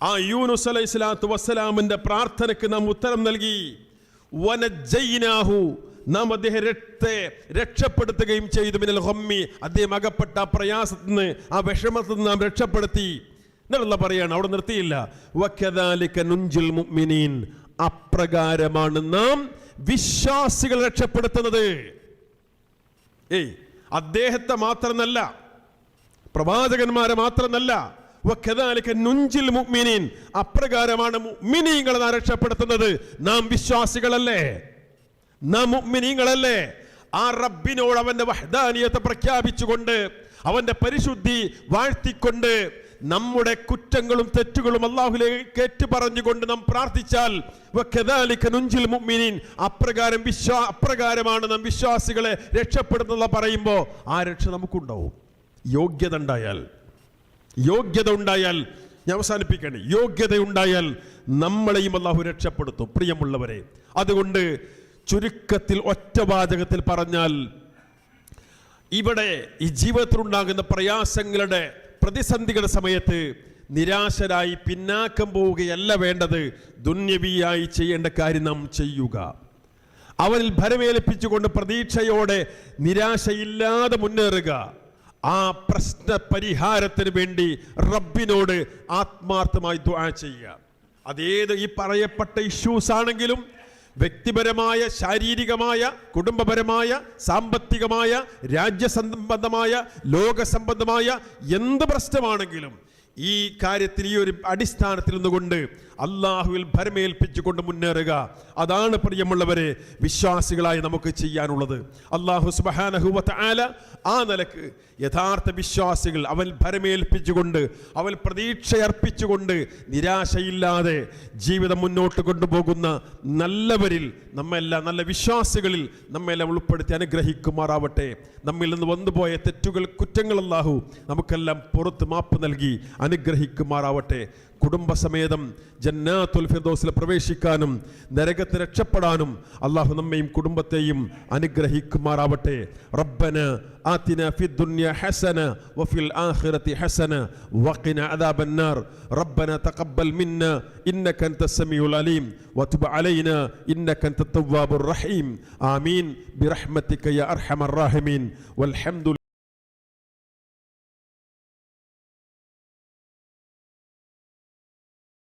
ആ യൂനുസ് അലൈഹിസ്സലാത്തു വസ്സലാമിന്റെ പ്രാർത്ഥനയ്ക്ക് നാം ഉത്തരം നൽകി. വനജ്ജയ്നാഹു, നാം അദ്ദേഹത്തെ രക്ഷപ്പെടുത്തുകയും ചെയ്തു. മിനൽ ഗമ്മി, അദ്ദേഹം അകപ്പെട്ട ആ പ്രയാസത്തിൽ നിന്ന്, ആ വിഷമത്തിൽ നിന്ന് നാം രക്ഷപ്പെടുത്തി. എന്നുള്ള പറയാണ്, അവിടെ നിർത്തിയില്ല. വകദാലിക നുൻജിൽ മുഅ്മിനീൻ, അപ്രകാരമാണ് നാം വിശ്വാസികൾ രക്ഷപ്പെടുത്തുന്നത്. അദ്ദേഹത്തെ മാത്രമല്ല, പ്രവാചകന്മാരെ മാത്രമല്ല, വകദാലിക നുൻജിൽ മുഅ്മിനീൻ, അപ്രകാരമാണ് മുഅ്മിനീങ്ങളെ നാം രക്ഷപ്പെടുത്തുന്നത്. നാം വിശ്വാസികളല്ലേ, നാം മുഅ്മിനീങ്ങളല്ലേ? ആ റബ്ബിനോട് അവന്റെ വഹ്ദാനിയത്ത് പ്രഖ്യാപിച്ചുകൊണ്ട്, അവന്റെ പരിശുദ്ധി വാഴ്ത്തിക്കൊണ്ട്, നമ്മുടെ കുറ്റങ്ങളും തെറ്റുകളും അല്ലാഹുവിലേക്ക് ഏറ്റുപറഞ്ഞുകൊണ്ട് നാം പ്രാർത്ഥിച്ചാൽ വകദാലിക നുൻജിൽ മുഅ്മിനീൻ, അപ്രകാരമാണ് നാം വിശ്വാസികളെ രക്ഷപ്പെടുന്നുള്ള പറയുമ്പോൾ ആ രക്ഷ നമുക്കുണ്ടാവും. യോഗ്യത ഉണ്ടായാൽ ഞാൻ അവസാനിപ്പിക്കണേ, യോഗ്യത ഉണ്ടായാൽ നമ്മളെയും അല്ലാഹു രക്ഷപ്പെടുത്തും. പ്രിയമുള്ളവരെ, അതുകൊണ്ട് ചുരുക്കത്തിൽ ഒറ്റ വാചകത്തിൽ പറഞ്ഞാൽ, ഇവിടെ ഈ ജീവിതത്തിലുണ്ടാകുന്ന പ്രയാസങ്ങളുടെ പ്രതിസന്ധികളുടെ സമയത്ത് നിരാശരായി പിന്നാക്കം പോവുകയല്ല വേണ്ടത്. ദുന്യവിയായി ചെയ്യേണ്ട കാര്യം നാം ചെയ്യുക. അവനിൽ ഭരമേൽപ്പിച്ചുകൊണ്ട് പ്രതീക്ഷയോടെ നിരാശയില്ലാതെ മുന്നേറുക. ആ പ്രശ്ന പരിഹാരത്തിന് വേണ്ടി റബ്ബിനോട് ആത്മാർത്ഥമായി ദുആ ചെയ്യുക. അതേത് ഈ പറയപ്പെട്ട ഇഷ്യൂസ് ആണെങ്കിലും, വ്യക്തിപരമായ, ശാരീരികമായ, കുടുംബപരമായ, സാമ്പത്തികമായ, രാജ്യസംബന്ധമായ, ലോകസംബന്ധമായ എന്ത് പ്രശ്നമാണെങ്കിലും ഈ കാര്യത്തിൽ ഈ ഒരു അടിസ്ഥാനത്തിൽ നിന്നുകൊണ്ട് അള്ളാഹുവിൽ ഭരമേൽപ്പിച്ചുകൊണ്ട് മുന്നേറുക. അതാണ് പ്രിയമുള്ളവരെ വിശ്വാസികളായി നമുക്ക് ചെയ്യാനുള്ളത്. അള്ളാഹു സുബ്ഹാനഹു വ തആല ആ നിലക്ക് യഥാർത്ഥ വിശ്വാസികൾ അവൻ ഭരമേൽപ്പിച്ചുകൊണ്ട്, അവൻ പ്രതീക്ഷയർപ്പിച്ചുകൊണ്ട്, നിരാശയില്ലാതെ ജീവിതം മുന്നോട്ട് കൊണ്ടുപോകുന്ന നല്ലവരിൽ നമ്മെല്ലാം, നല്ല വിശ്വാസികളിൽ നമ്മെല്ലാം ഉൾപ്പെടുത്തി അനുഗ്രഹിക്കുമാറാവട്ടെ. നമ്മിൽ നിന്ന് വന്നുപോയ തെറ്റുകൾ, കുറ്റങ്ങൾ അല്ലാഹു നമുക്കെല്ലാം പുറത്ത് മാപ്പ് നൽകി അനുഗ്രഹിക്കുമാറാവട്ടെ. കുടുംബസമേതം ജന്നാത്തുൽ ഫിർദൗസിൽ പ്രവേശിക്കാനും നരകത്തിൽ രക്ഷപ്പെടാനും അല്ലാഹു നമ്മയും കുടുംബത്തെയും അനുഗ്രഹിക്കുമാറാവട്ടെ. റബ്ബന ആതിന ഫിദ്ദുനിയ ഹസന വഫിൽ ആഖിറതി ഹസന വഖിന അദാബന്നാർ. റബ്ബന തഖബ്ബൽ മിന്നാ ഇന്നക അൻതസ് സമീഉൽ അലീം വതുബ് അലൈനാ ഇന്നക അൻതത് തവ്വാബുർ റഹീം. ആമീൻ ബിറഹ്മതിക യാ അർഹമർ റാഹിമീൻ. വൽഹംദു